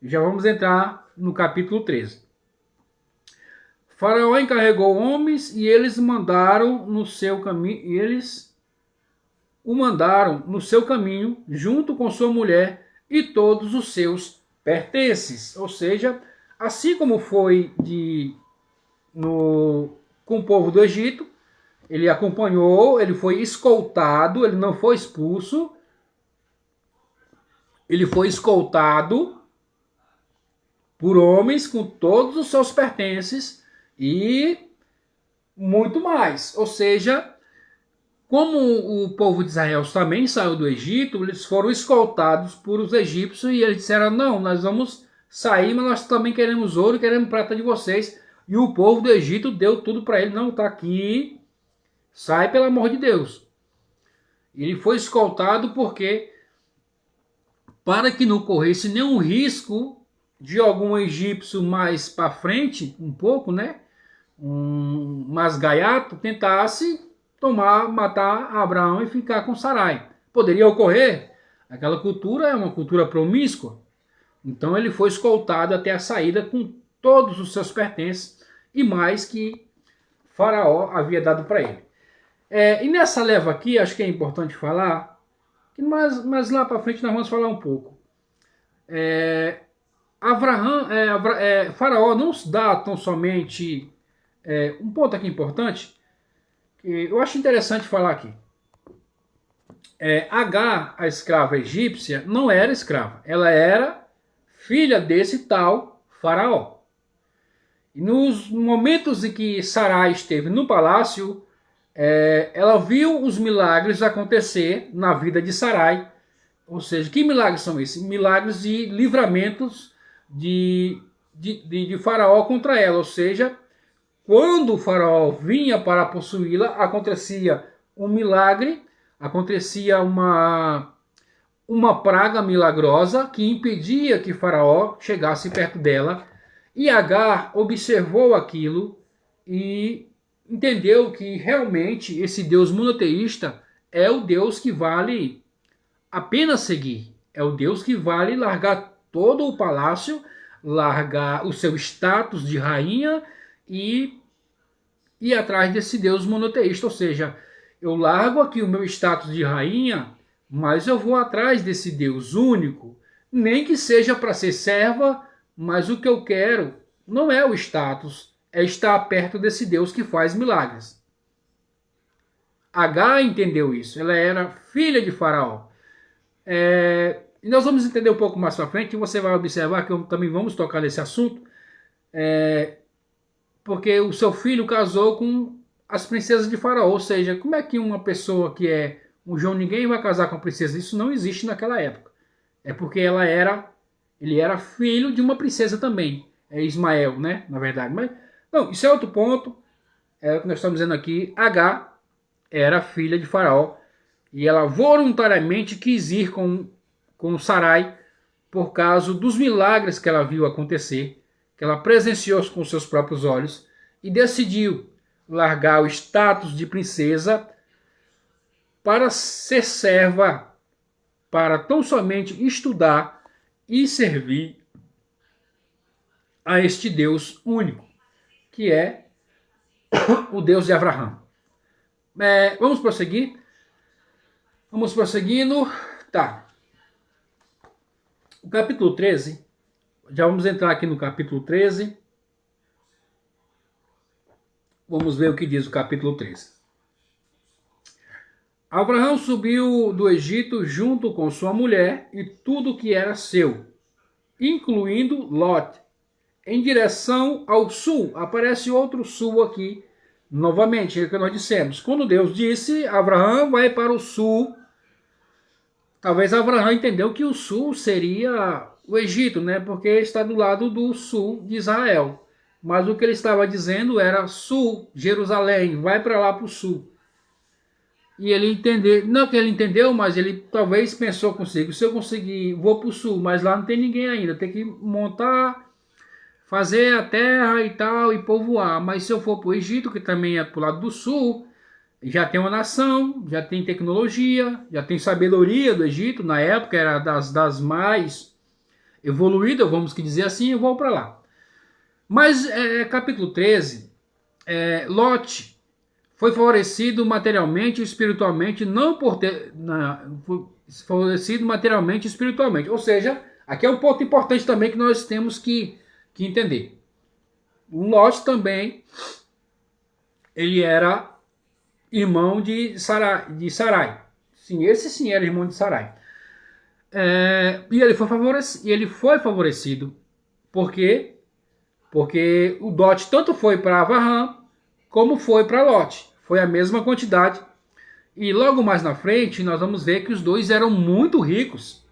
e já vamos entrar no capítulo 13. Faraó encarregou homens e eles mandaram no seu caminho, o mandaram no seu caminho, junto com sua mulher e todos os seus pertences. Ou seja, assim como foi com o povo do Egito, ele acompanhou, ele foi escoltado, ele não foi expulso, ele foi escoltado por homens com todos os seus pertences e muito mais. Ou seja, como o povo de Israel também saiu do Egito, eles foram escoltados por os egípcios e eles disseram: não, nós vamos sair, mas nós também queremos ouro e queremos prata de vocês. E o povo do Egito deu tudo para ele: não, está aqui, sai pelo amor de Deus. Ele foi escoltado porque, para que não corresse nenhum risco de algum egípcio mais para frente, um pouco, né? Mais gaiato, tentasse matar Abraão e ficar com Sarai. Poderia ocorrer. Aquela cultura é uma cultura promíscua. Então ele foi escoltado até a saída com todos os seus pertences e mais que Faraó havia dado para ele. E nessa leva aqui, acho que é importante falar, mas lá para frente nós vamos falar um pouco. Faraó não se dá tão somente... um ponto aqui importante, que eu acho interessante falar aqui. Agar, a escrava egípcia, não era escrava. Ela era filha desse tal Faraó. E nos momentos em que Sarai esteve no palácio, ela viu os milagres acontecer na vida de Sarai. Ou seja, que milagres são esses? Milagres de livramentos de Faraó contra ela. Ou seja, quando o Faraó vinha para possuí-la, acontecia um milagre, acontecia uma praga milagrosa que impedia que Faraó chegasse perto dela. E Agar observou aquilo e entendeu que realmente esse Deus monoteísta é o Deus que vale a pena seguir. É o Deus que vale largar todo o palácio, largar o seu status de rainha e ir atrás desse Deus monoteísta. Ou seja, eu largo aqui o meu status de rainha, mas eu vou atrás desse Deus único, nem que seja para ser serva, mas o que eu quero não é o status, é estar perto desse Deus que faz milagres. Agar entendeu isso, ela era filha de Faraó. E nós vamos entender um pouco mais para frente, e você vai observar que também vamos tocar nesse assunto, porque o seu filho casou com as princesas de Faraó. Ou seja, como é que uma pessoa que é um João Ninguém vai casar com a princesa? Isso não existe naquela época. É porque ele era filho de uma princesa também. É Ismael, né? Na verdade. Mas, não, isso é outro ponto. É o que nós estamos dizendo aqui. Agar era filha de Faraó. E ela voluntariamente quis ir com Sarai por causa dos milagres que ela viu acontecer, que ela presenciou com seus próprios olhos, e decidiu largar o status de princesa para ser serva, para tão somente estudar e servir a este Deus único, que é o Deus de Abraão. Vamos prosseguir? Vamos prosseguindo. Tá. O capítulo 13, já vamos entrar aqui no capítulo 13. Vamos ver o que diz o capítulo 13. Abraão subiu do Egito junto com sua mulher e tudo que era seu, incluindo Lot, em direção ao sul. Aparece outro sul aqui, novamente, é o que nós dissemos. Quando Deus disse, Abraão vai para o sul, talvez Abraão entendeu que o sul seria o Egito, né? Porque está do lado do sul de Israel. Mas o que ele estava dizendo era sul, Jerusalém, vai para lá para o sul. E ele entendeu, não que ele entendeu, mas ele talvez pensou consigo, se eu conseguir, vou para o sul, mas lá não tem ninguém ainda, tem que montar, fazer a terra e tal, e povoar. Mas se eu for para o Egito, que também é para o lado do sul, já tem uma nação, já tem tecnologia, já tem sabedoria do Egito, na época era das mais evoluídas, vamos dizer assim, eu vou para lá. Mas capítulo 13 Lot foi favorecido materialmente e espiritualmente, não por ter... foi favorecido materialmente e espiritualmente. Ou seja, aqui é um ponto importante também que nós temos que entender. Lot também, ele era irmão de Sarai. Sim, esse sim era irmão de Sarai. E ele foi favorecido. Por quê? Porque o dote tanto foi para Avraham como foi para Lot. Foi a mesma quantidade. E logo mais na frente nós vamos ver que os dois eram muito ricos.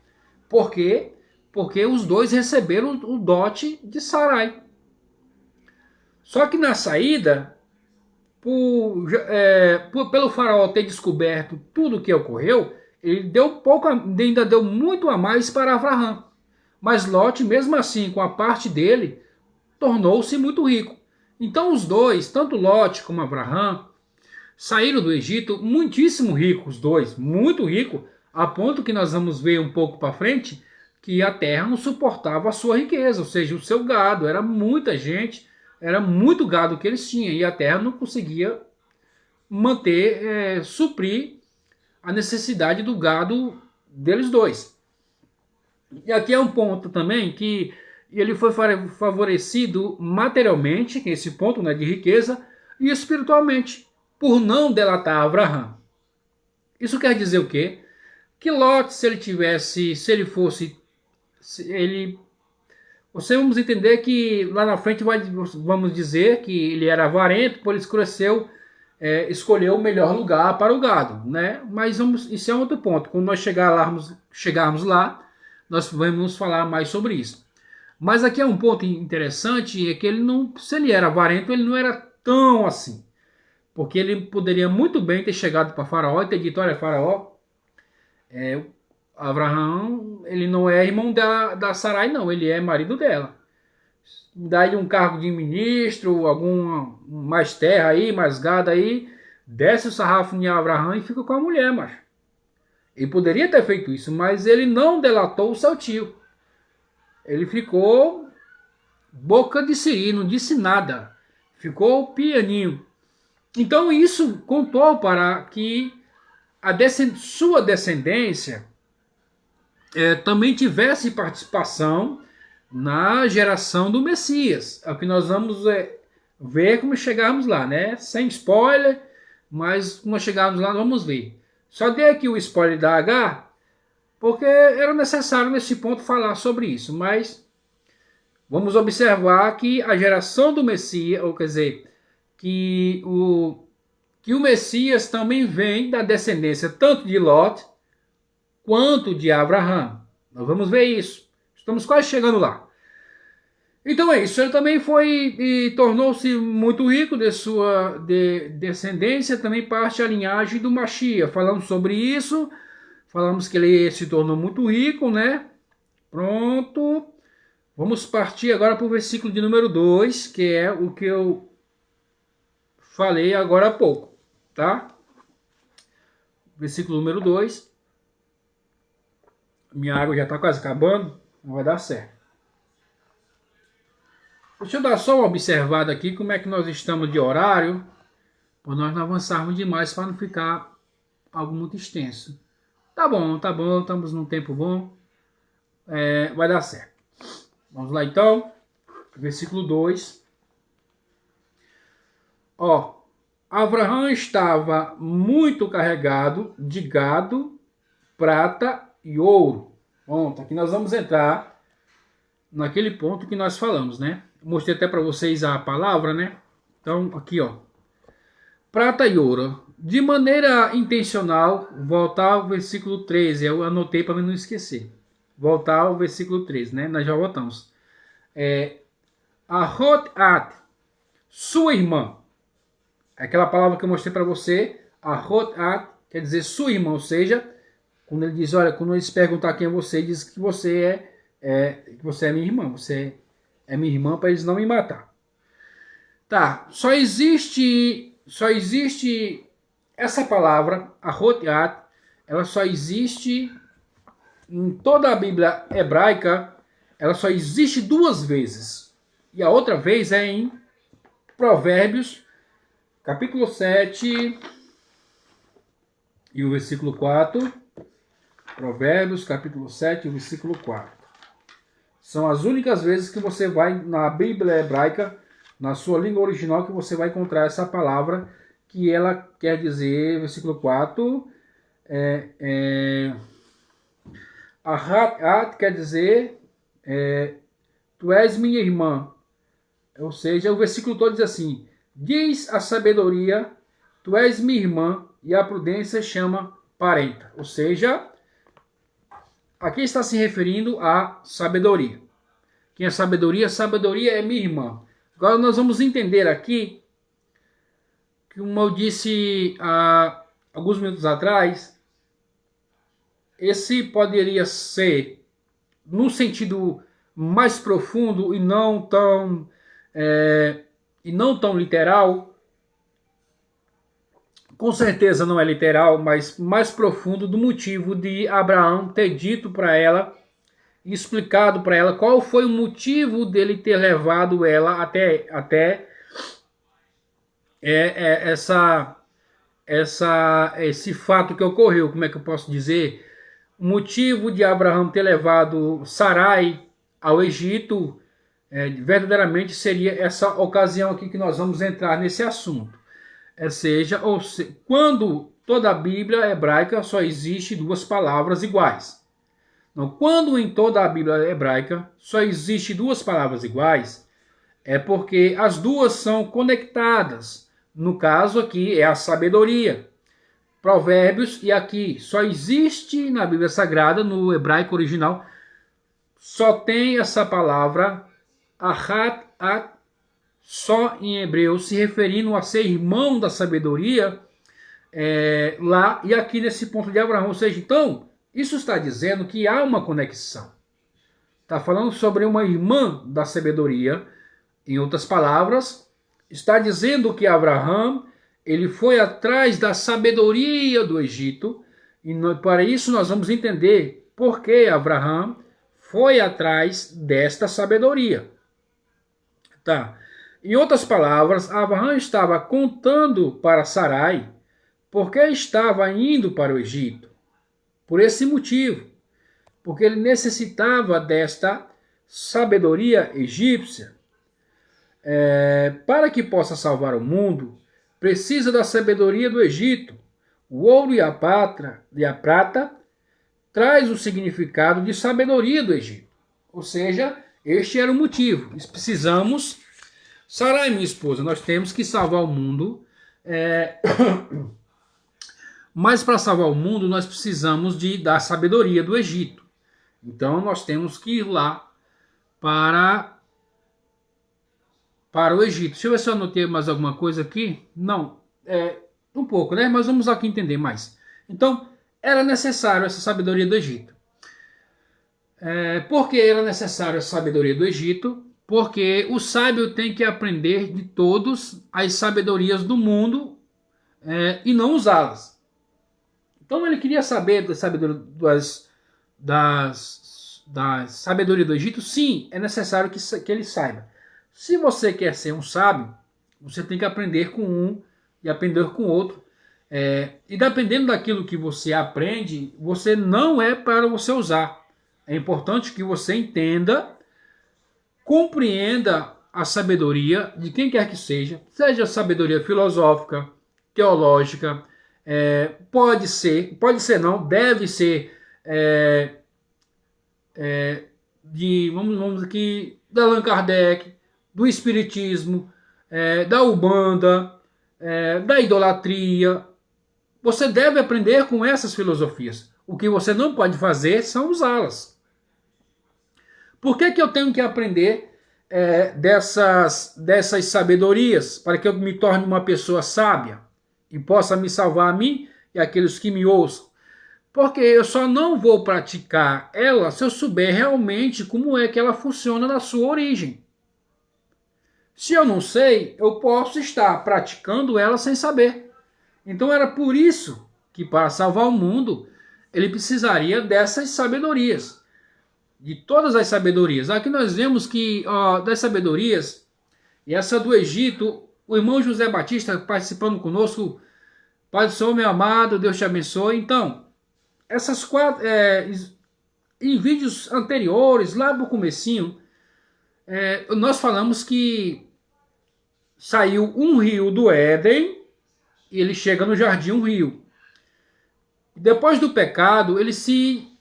Por quê? Porque os dois receberam o dote de Sarai. Só que na saída, pelo faraó ter descoberto tudo o que ocorreu, ele deu pouco, ainda deu muito a mais para Avraham. Mas Lot, mesmo assim, com a parte dele, tornou-se muito rico. Então os dois, tanto Lot como Avraham, saíram do Egito muitíssimo ricos, os dois, muito ricos, a ponto que nós vamos ver um pouco para frente que a terra não suportava a sua riqueza, ou seja, o seu gado, era muita gente, era muito gado que eles tinham, e a terra não conseguia suprir a necessidade do gado deles dois. E aqui é um ponto também que ele foi favorecido materialmente, que é esse ponto, né, de riqueza, e espiritualmente, por não delatar Avraham. Isso quer dizer o quê? Que Lot, você vamos entender que lá na frente vamos dizer que ele era avarento, por isso escolheu o melhor lugar para o gado, né? Mas isso é outro ponto. Quando nós chegarmos lá, nós vamos falar mais sobre isso. Mas aqui é um ponto interessante, é que se ele era avarento, ele não era tão assim. Porque ele poderia muito bem ter chegado para Faraó e ter dito, olha, Faraó, Avraham, ele não é irmão da Sarai, não, ele é marido dela. Dá-lhe um cargo de ministro, mais terra aí, mais gado aí, desce o sarrafo em Avraham e fica com a mulher, macho. Ele poderia ter feito isso, mas ele não delatou o seu tio. Ele ficou boca de siri, não disse nada. Ficou pianinho. Então isso contou para que sua descendência também tivesse participação na geração do Messias. É o que nós vamos ver como chegarmos lá, né? Sem spoiler, mas quando chegarmos lá vamos ver. Só dei aqui o spoiler da H, porque era necessário nesse ponto falar sobre isso, mas vamos observar que a geração do Messias, ou quer dizer, que o Messias também vem da descendência tanto de Lot quanto de Avraham. Nós vamos ver isso. Estamos quase chegando lá. Então é isso. Ele também foi e tornou-se muito rico de sua descendência, também parte a linhagem do Mashiach. Falamos sobre isso. Falamos que ele se tornou muito rico, né? Pronto. Vamos partir agora para o versículo de número 2, que é o que eu falei agora há pouco, tá? Versículo número 2. Minha água já está quase acabando, não vai dar certo. Deixa eu dar só uma observada aqui, como é que nós estamos de horário, para nós não avançarmos demais, para não ficar algo muito extenso. Tá bom, estamos num tempo bom, vai dar certo. Vamos lá então, versículo 2. Avraham estava muito carregado de gado, prata e ouro. Pronto, aqui nós vamos entrar naquele ponto que nós falamos, né? Mostrei até para vocês a palavra, né? Então, aqui, prata e ouro. De maneira intencional, voltar ao versículo 13. Eu anotei para não esquecer. Voltar ao versículo 13, né? Nós já voltamos. Ahot-at, sua irmã. Aquela palavra que eu mostrei para você, Ahot-at, quer dizer sua irmã, ou seja, quando ele diz, olha, quando eles perguntar quem é você, diz que você é minha irmã, você é minha irmã para eles não me matar. Tá, só existe essa palavra, Ahot-at, ela só existe em toda a Bíblia hebraica, ela só existe 2 vezes. E a outra vez é em Provérbios, capítulo 7 e o versículo 4. Provérbios, capítulo 7 e o versículo 4. São as únicas vezes que você vai na Bíblia hebraica, na sua língua original, que você vai encontrar essa palavra, que ela quer dizer, versículo 4, Ahat quer dizer, tu és minha irmã. Ou seja, o versículo todo diz assim: diz a sabedoria, tu és minha irmã, e a prudência chama parenta. Ou seja, aqui está se referindo à sabedoria. Quem é sabedoria? Sabedoria é minha irmã. Agora nós vamos entender aqui, que como eu disse há alguns minutos atrás, esse poderia ser, no sentido mais profundo e não tão literal. Com certeza não é literal, mas mais profundo, do motivo de Abraão ter dito para ela, explicado para ela qual foi o motivo dele ter levado ela até esse fato que ocorreu. Como é que eu posso dizer? O motivo de Abraão ter levado Sarai ao Egito, verdadeiramente seria essa ocasião aqui que nós vamos entrar nesse assunto. Quando toda a Bíblia hebraica só existe duas palavras iguais. Então, quando em toda a Bíblia hebraica só existe duas palavras iguais, é porque as duas são conectadas. No caso aqui é a sabedoria. Provérbios, e aqui só existe na Bíblia Sagrada, no hebraico original, só tem essa palavra Ahat, só em hebreu, se referindo a ser irmão da sabedoria, lá e aqui nesse ponto de Abraão. Ou seja, então, isso está dizendo que há uma conexão. Está falando sobre uma irmã da sabedoria. Em outras palavras, está dizendo que Abraão, ele foi atrás da sabedoria do Egito, e para isso nós vamos entender por que Abraão foi atrás desta sabedoria. Tá? Em outras palavras, Abraão estava contando para Sarai porque estava indo para o Egito. Por esse motivo, porque ele necessitava desta sabedoria egípcia. Para que possa salvar o mundo, precisa da sabedoria do Egito. O ouro e a prata traz o significado de sabedoria do Egito. Ou seja, este era o motivo. Precisamos, Sarai, minha esposa, nós temos que salvar o mundo. Mas para salvar o mundo, nós precisamos da sabedoria do Egito. Então nós temos que ir lá para o Egito. Deixa eu ver se eu anotei mais alguma coisa aqui. Não, um pouco, né? Mas vamos aqui entender mais. Então, era necessário essa sabedoria do Egito. Por que era necessário essa sabedoria do Egito? Porque o sábio tem que aprender de todas as sabedorias do mundo e não usá-las. Então ele queria saber da sabedoria do Egito. Sim, é necessário que ele saiba. Se você quer ser um sábio, você tem que aprender com um e aprender com o outro. E dependendo daquilo que você aprende, você não é para você usar. É importante que você entenda, compreenda a sabedoria de quem quer que seja sabedoria filosófica, teológica, pode ser não, deve ser vamos aqui, da Allan Kardec, do Espiritismo, da Umbanda, da idolatria. Você deve aprender com essas filosofias. O que você não pode fazer são usá-las. Por que eu tenho que aprender dessas sabedorias? Para que eu me torne uma pessoa sábia e possa me salvar a mim e aqueles que me ouçam. Porque eu só não vou praticar ela se eu souber realmente como é que ela funciona na sua origem. Se eu não sei, eu posso estar praticando ela sem saber. Então era por isso que, para salvar o mundo, ele precisaria dessas sabedorias. De todas as sabedorias. Aqui nós vemos que das sabedorias, e essa do Egito, o irmão José Batista participando conosco. Pai do Senhor, meu amado, Deus te abençoe. Então, essas quatro, em vídeos anteriores, lá no comecinho, nós falamos que saiu um rio do Éden e ele chega no jardim, um rio. Depois do pecado, ele se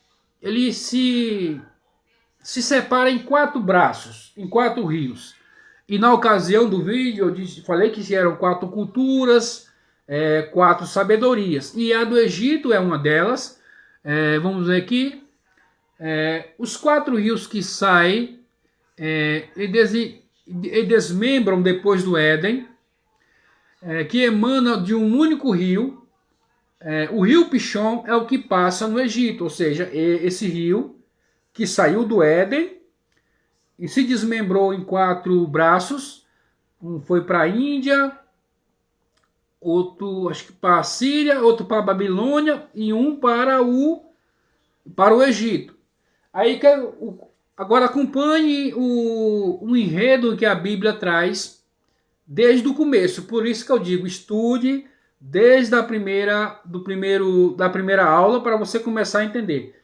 separa em 4 braços, em 4 rios. E na ocasião do vídeo eu falei que eram 4 culturas, 4 sabedorias. E a do Egito é uma delas. Vamos ver aqui. Os 4 rios que saem e desmembram depois do Éden, que emana de um único rio. O rio Pishon é o que passa no Egito, ou seja, esse rio que saiu do Éden e se desmembrou em 4 braços. Um foi para a Índia, outro acho que para a Síria, outro para a Babilônia e um para o Egito. Aí agora acompanhe o enredo que a Bíblia traz desde o começo. Por isso que eu digo, estude desde da primeira aula para você começar a entender.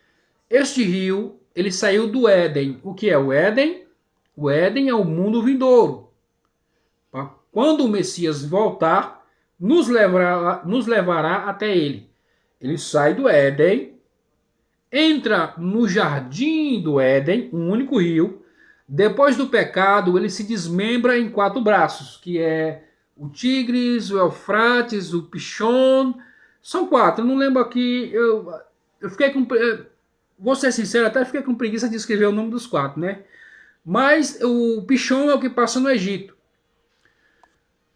Este rio, ele saiu do Éden. O que é o Éden? O Éden é o mundo vindouro. Quando o Messias voltar, nos levará até ele. Ele sai do Éden, entra no jardim do Éden, um único rio. Depois do pecado, ele se desmembra em 4 braços, que é o Tigres, o Eufrates, o Pishon. São 4, eu não lembro aqui. Eu fiquei com... Vou ser sincero, até fiquei com preguiça de escrever o nome dos 4, né? Mas o Pishon é o que passa no Egito.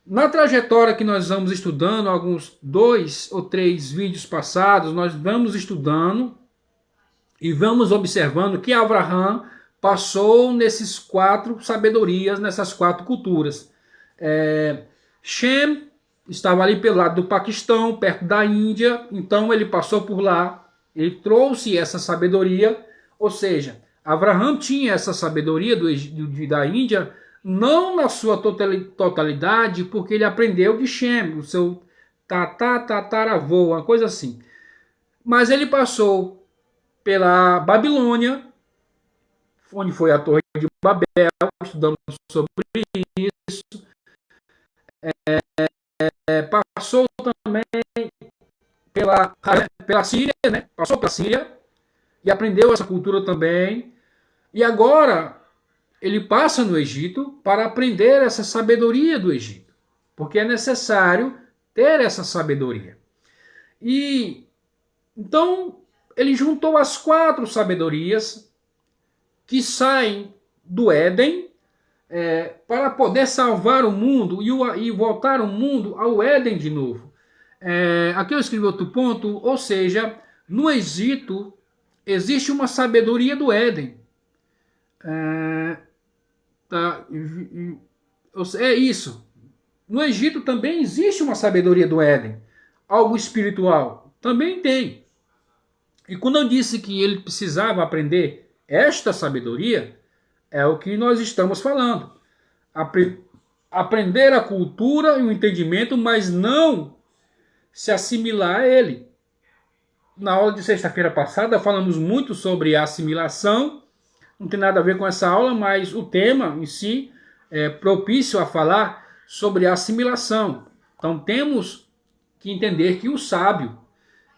Na trajetória que nós vamos estudando, alguns 2 ou 3 vídeos passados, nós vamos estudando e vamos observando que Abraham passou nesses 4 sabedorias, nessas 4 culturas. Shem estava ali pelo lado do Paquistão, perto da Índia, então ele passou por lá, ele trouxe essa sabedoria, ou seja, Abraham tinha essa sabedoria da Índia, não na sua totalidade, porque ele aprendeu de Shem, o seu tataravô, uma coisa assim. Mas ele passou pela Babilônia, onde foi a Torre de Babel, estudamos sobre isso. Passou também pela Síria, né? Passou pela Síria e aprendeu essa cultura também. E agora ele passa no Egito para aprender essa sabedoria do Egito, porque é necessário ter essa sabedoria. E então ele juntou as 4 sabedorias que saem do Éden para poder salvar o mundo e voltar o mundo ao Éden de novo. Aqui eu escrevi outro ponto, ou seja, no Egito existe uma sabedoria do Éden. É isso. No Egito também existe uma sabedoria do Éden, algo espiritual. Também tem. E quando eu disse que ele precisava aprender esta sabedoria, é o que nós estamos falando. Aprender a cultura e o entendimento, mas não se assimilar a ele. Na aula de sexta-feira passada falamos muito sobre a assimilação. Não tem nada a ver com essa aula, mas o tema em si é propício a falar sobre a assimilação. Então temos que entender que o sábio,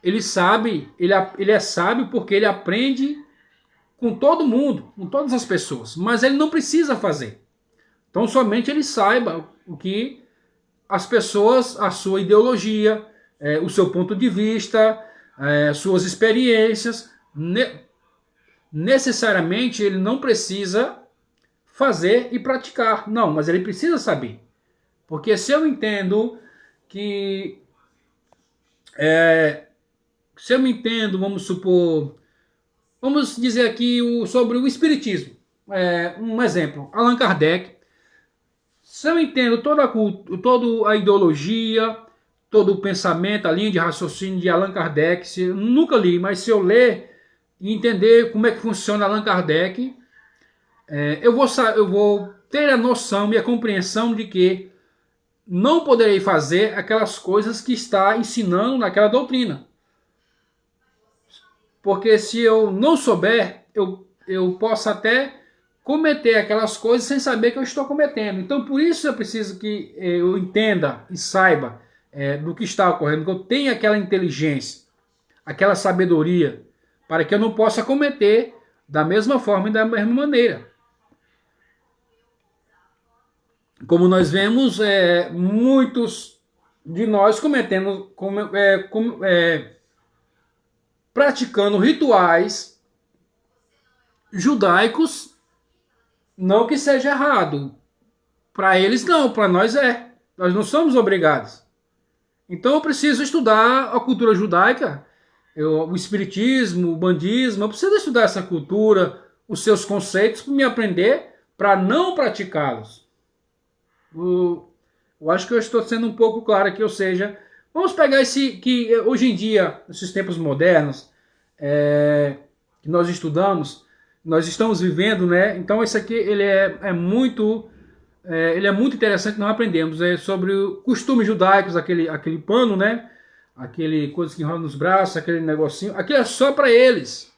ele é sábio porque ele aprende com todo mundo, com todas as pessoas, mas ele não precisa fazer. Então somente ele saiba o que as pessoas, a sua ideologia, o seu ponto de vista, suas experiências, necessariamente ele não precisa fazer e praticar. Não, mas ele precisa saber. Porque se eu entendo que... se eu entendo, vamos supor... Vamos dizer aqui sobre o Espiritismo. Um exemplo, Allan Kardec. Se eu entendo toda a ideologia, todo o pensamento, a linha de raciocínio de Allan Kardec, eu nunca li, mas se eu ler e entender como é que funciona Allan Kardec, eu vou ter a noção e a compreensão de que não poderei fazer aquelas coisas que está ensinando naquela doutrina. Porque se eu não souber, eu posso até cometer aquelas coisas sem saber que eu estou cometendo. Então, por isso eu preciso que eu entenda e saiba do que está ocorrendo, que eu tenha aquela inteligência, aquela sabedoria, para que eu não possa cometer da mesma forma e da mesma maneira. Como nós vemos, muitos de nós praticando rituais judaicos, não que seja errado. Para eles não, para nós é. Nós não somos obrigados. Então eu preciso estudar a cultura judaica, o espiritismo, o bandismo, eu preciso estudar essa cultura, os seus conceitos, para me aprender, para não praticá-los. Eu acho que eu estou sendo um pouco claro aqui, ou seja, vamos pegar esse que hoje em dia, nesses tempos modernos, que nós estudamos, nós estamos vivendo, né? Então esse aqui ele é muito interessante. Nós aprendemos sobre costumes judaicos, aquele pano, né? Aquele coisa que enrola nos braços, aquele negocinho. Aquilo é só para eles.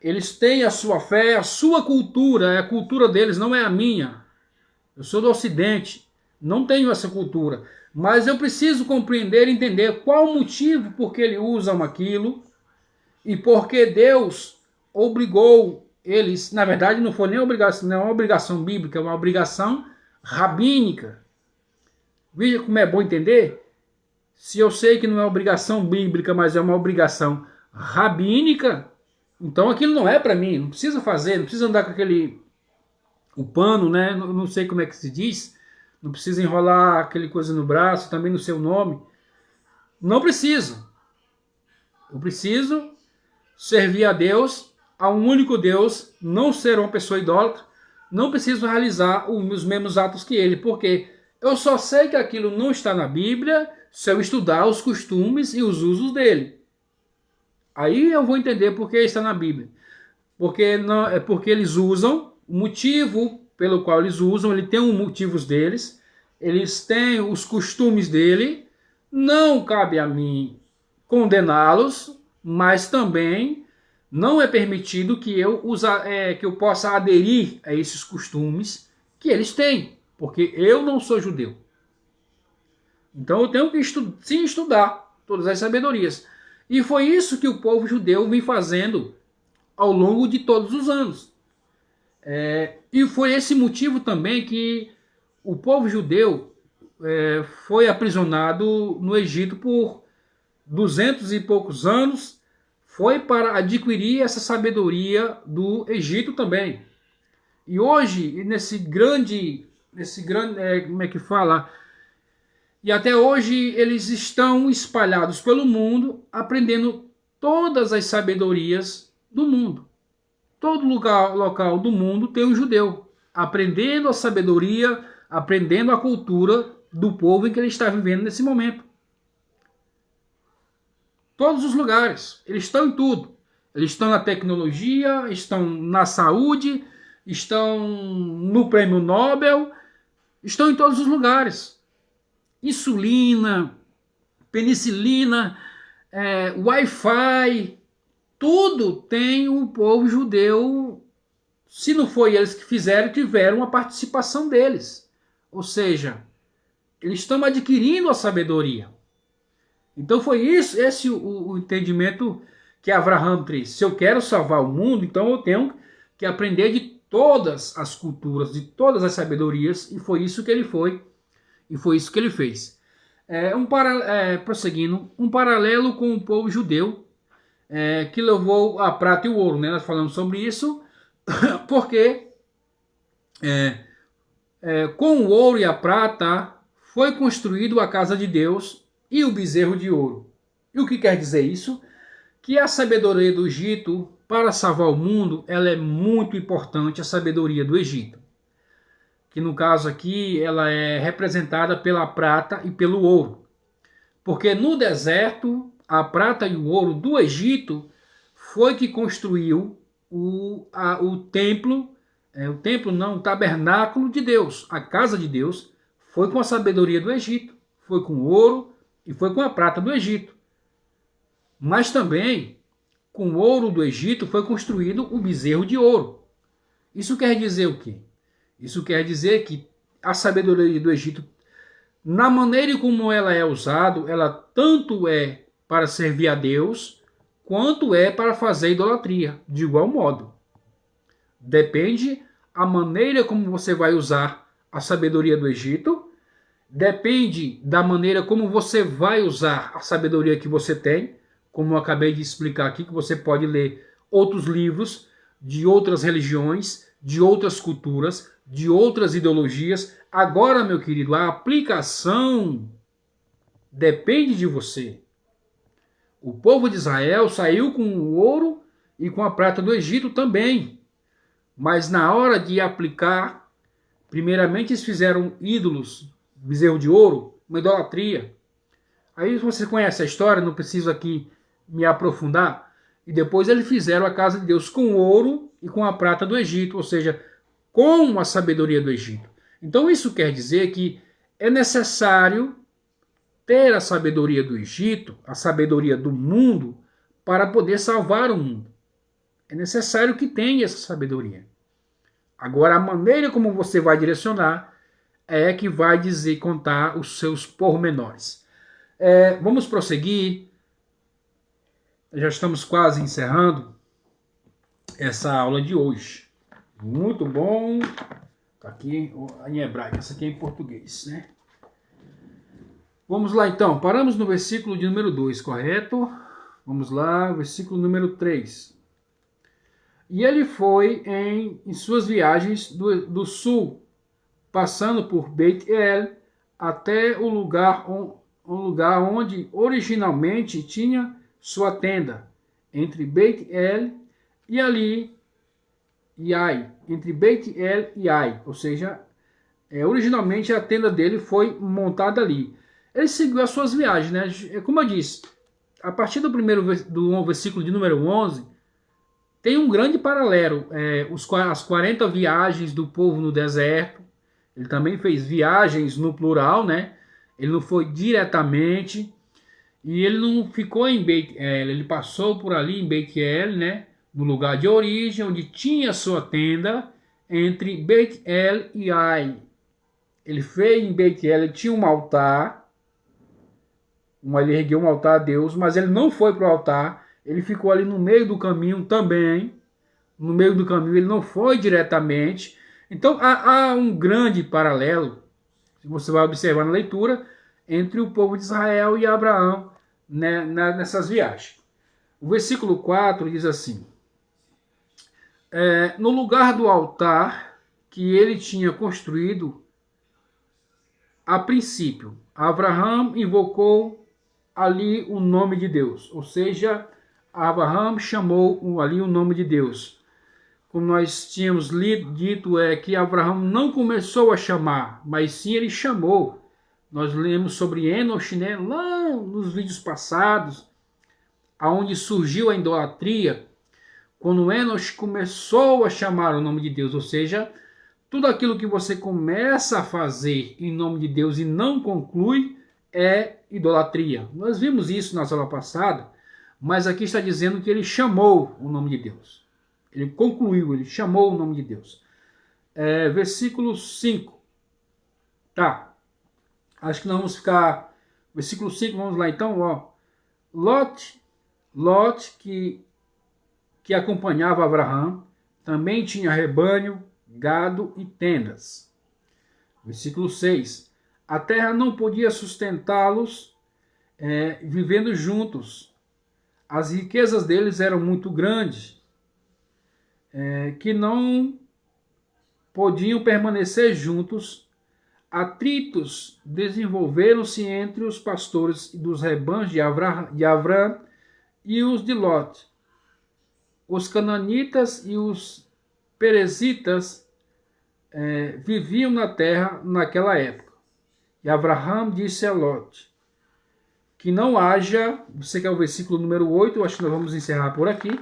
Eles têm a sua fé, a sua cultura, é a cultura deles, não é a minha. Eu sou do Ocidente, não tenho essa cultura. Mas eu preciso compreender e entender qual o motivo por que eles usam aquilo e por que Deus obrigou eles. Na verdade, não foi nem obrigação, não é uma obrigação bíblica, é uma obrigação rabínica. Veja como é bom entender. Se eu sei que não é obrigação bíblica, mas é uma obrigação rabínica, então aquilo não é para mim, não precisa fazer, não precisa andar com o pano, né? Não sei como é que se diz, não precisa enrolar aquele coisa no braço, também no seu nome. Não preciso. Eu preciso servir a Deus, a um único Deus, não ser uma pessoa idólatra, não preciso realizar os mesmos atos que ele, porque eu só sei que aquilo não está na Bíblia se eu estudar os costumes e os usos dele. Aí eu vou entender por que está na Bíblia. Porque eles usam, o motivo pelo qual eles usam, ele tem os motivos deles, eles têm os costumes dele, não cabe a mim condená-los, mas também não é permitido que eu possa aderir a esses costumes que eles têm, porque eu não sou judeu. Então eu tenho que sim estudar todas as sabedorias. E foi isso que o povo judeu vem fazendo ao longo de todos os anos. E foi esse motivo também que o povo judeu foi aprisionado no Egito por 200 e poucos anos, foi para adquirir essa sabedoria do Egito também. E hoje, nesse grande, como é que fala? E até hoje eles estão espalhados pelo mundo, aprendendo todas as sabedorias do mundo. Todo local do mundo tem um judeu, aprendendo a sabedoria, aprendendo a cultura do povo em que ele está vivendo nesse momento. Todos os lugares, eles estão em tudo. Eles estão na tecnologia, estão na saúde, estão no prêmio Nobel, estão em todos os lugares. Insulina, penicilina, Wi-Fi, tudo tem o povo judeu. Se não foi eles que fizeram, tiveram a participação deles. Ou seja, eles estão adquirindo a sabedoria. Então foi esse o entendimento que Abraham fez. Se eu quero salvar o mundo, então eu tenho que aprender de todas as culturas, de todas as sabedorias, e foi isso que ele foi, e foi isso que ele fez. Prosseguindo, um paralelo com o povo judeu, que levou a prata e o ouro, né? Nós falamos sobre isso, porque com o ouro e a prata foi construído a casa de Deus e o bezerro de ouro. E o que quer dizer isso? Que a sabedoria do Egito, para salvar o mundo, ela é muito importante, a sabedoria do Egito. Que no caso aqui, ela é representada pela prata e pelo ouro. Porque no deserto, a prata e o ouro do Egito foi que construiu o tabernáculo de Deus, a casa de Deus, Foi com a sabedoria do Egito, foi com o ouro e foi com a prata do Egito. Mas também, com o ouro do Egito, foi construído o bezerro de ouro. Isso quer dizer o quê? Isso quer dizer que a sabedoria do Egito, na maneira como ela é usada, ela tanto é para servir a Deus, quanto é para fazer idolatria, de igual modo. Depende a maneira como você vai usar a sabedoria do Egito, depende da maneira como você vai usar a sabedoria que você tem, como eu acabei de explicar aqui, que você pode ler outros livros de outras religiões, de outras culturas, de outras ideologias. Agora, meu querido, a aplicação depende de você. O povo de Israel saiu com o ouro e com a prata do Egito também. Mas na hora de aplicar, primeiramente eles fizeram ídolos, bezerro de ouro, uma idolatria. Aí você conhece a história, não preciso aqui me aprofundar. E depois eles fizeram a casa de Deus com ouro e com a prata do Egito, ou seja, com a sabedoria do Egito. Então isso quer dizer que é necessário ter a sabedoria do Egito, a sabedoria do mundo, para poder salvar o mundo. É necessário que tenha essa sabedoria. Agora, a maneira como você vai direcionar é que vai dizer, contar os seus pormenores. Vamos prosseguir. Já estamos quase encerrando essa aula de hoje. Muito bom. Está aqui em hebraico, essa aqui é em português, né? Vamos lá então, paramos no versículo de número 2, correto? Vamos lá, versículo número 3. E ele foi em suas viagens do sul, passando por Bet-El, até o lugar onde originalmente tinha sua tenda, entre Bet-El e Ai, entre Bet-El e Ai, ou seja, originalmente a tenda dele foi montada ali. Ele seguiu as suas viagens, né? Como eu disse, a partir do versículo de número 11, tem um grande paralelo. As 40 viagens do povo no deserto. Ele também fez viagens no plural, né? Ele não foi diretamente. E ele não ficou em Bet-El. Ele passou por ali em Bet-El, né? No lugar de origem, onde tinha sua tenda, entre Bet-El e Ai. Ele fez em Bet-El, ele tinha um altar. Ele ergueu um altar a Deus, mas ele não foi para o altar, ele ficou ali no meio do caminho também, no meio do caminho ele não foi diretamente. Então há um grande paralelo, se você vai observar na leitura, entre o povo de Israel e Abraão, né, nessas viagens. O versículo 4 diz assim: no lugar do altar que ele tinha construído, a princípio, Abraão invocou ali o nome de Deus, ou seja, Abraão chamou ali o nome de Deus. Como nós tínhamos dito, que Abraão não começou a chamar, mas sim ele chamou. Nós lemos sobre Enosh, né, lá nos vídeos passados, aonde surgiu a idolatria, quando Enosh começou a chamar o nome de Deus, ou seja, tudo aquilo que você começa a fazer em nome de Deus e não conclui é idolatria. Nós vimos isso na aula passada, mas aqui está dizendo que ele chamou o nome de Deus. Ele concluiu, ele chamou o nome de Deus. Versículo 5. Tá. Acho que nós vamos ficar... Versículo 5, vamos lá então. Ó. Lot que acompanhava Abraão, também tinha rebanho, gado e tendas. Versículo 6. A terra não podia sustentá-los vivendo juntos. As riquezas deles eram muito grandes, que não podiam permanecer juntos. Atritos desenvolveram-se entre os pastores dos rebanhos de Avrão e os de Lot. Os cananitas e os perezitas viviam na terra naquela época. E Abraão disse a Lot que não haja, você quer o versículo número 8, acho que nós vamos encerrar por aqui,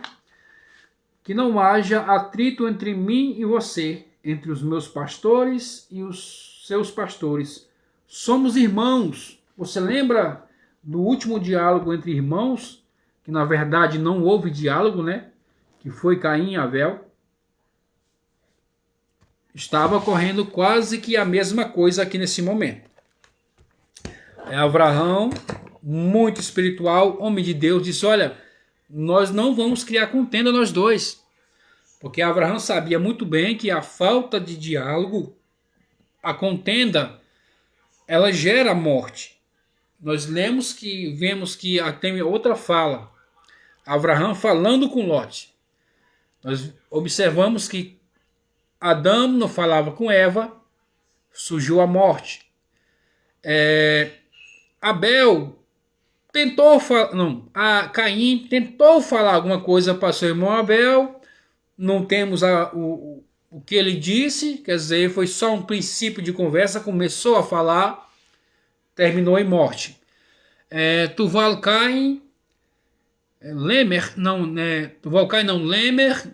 que não haja atrito entre mim e você, entre os meus pastores e os seus pastores, somos irmãos. Você lembra do último diálogo entre irmãos? Que na verdade não houve diálogo, né? Que foi Caim e Abel. Estava ocorrendo quase que a mesma coisa aqui nesse momento. Abraão, muito espiritual, homem de Deus, disse: olha, nós não vamos criar contenda nós dois. Porque Abraão sabia muito bem que a falta de diálogo, a contenda, ela gera morte. Nós vemos que tem outra fala. Abraão falando com Lote. Nós observamos que Adão não falava com Eva, surgiu a morte. Abel tentou falar, não, Caim tentou falar alguma coisa para seu irmão Abel, não temos o que ele disse, quer dizer, foi só um princípio de conversa, começou a falar, terminou em morte. Tuval-Cain, Lemer, Lemer,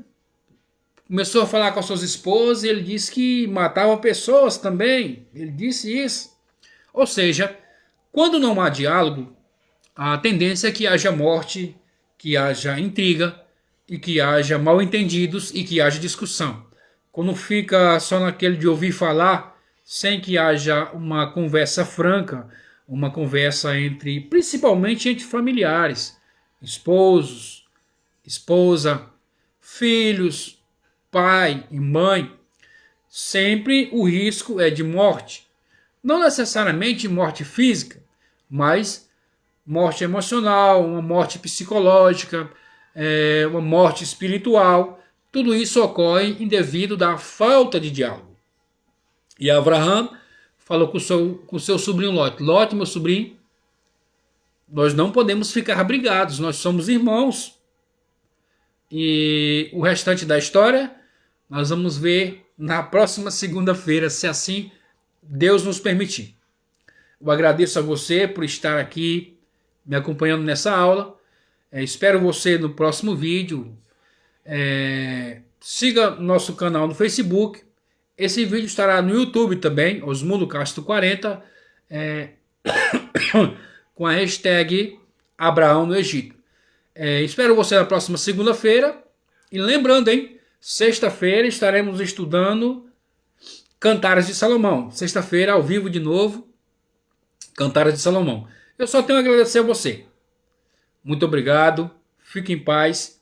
começou a falar com as suas esposas, e ele disse que matava pessoas também, ele disse isso. Ou seja, quando não há diálogo, a tendência é que haja morte, que haja intriga, e que haja mal-entendidos e que haja discussão. Quando fica só naquele de ouvir falar, sem que haja uma conversa franca, uma conversa principalmente entre familiares, esposos, esposa, filhos, pai e mãe, sempre o risco é de morte. Não necessariamente morte física, mas morte emocional, uma morte psicológica, uma morte espiritual. Tudo isso ocorre em devido da falta de diálogo. E Abraão falou com seu sobrinho Lote: Lote, meu sobrinho, nós não podemos ficar brigados, nós somos irmãos. E o restante da história nós vamos ver na próxima segunda-feira, se assim Deus nos permitir. Eu agradeço a você por estar aqui me acompanhando nessa aula. Espero você no próximo vídeo. Siga nosso canal no Facebook. Esse vídeo estará no YouTube também, Osmundo Castro 40, com a hashtag Abraão no Egito. Espero você na próxima segunda-feira. E lembrando, sexta-feira estaremos estudando Cantares de Salomão. Sexta-feira, ao vivo de novo, Cantares de Salomão. Eu só tenho a agradecer a você. Muito obrigado, fique em paz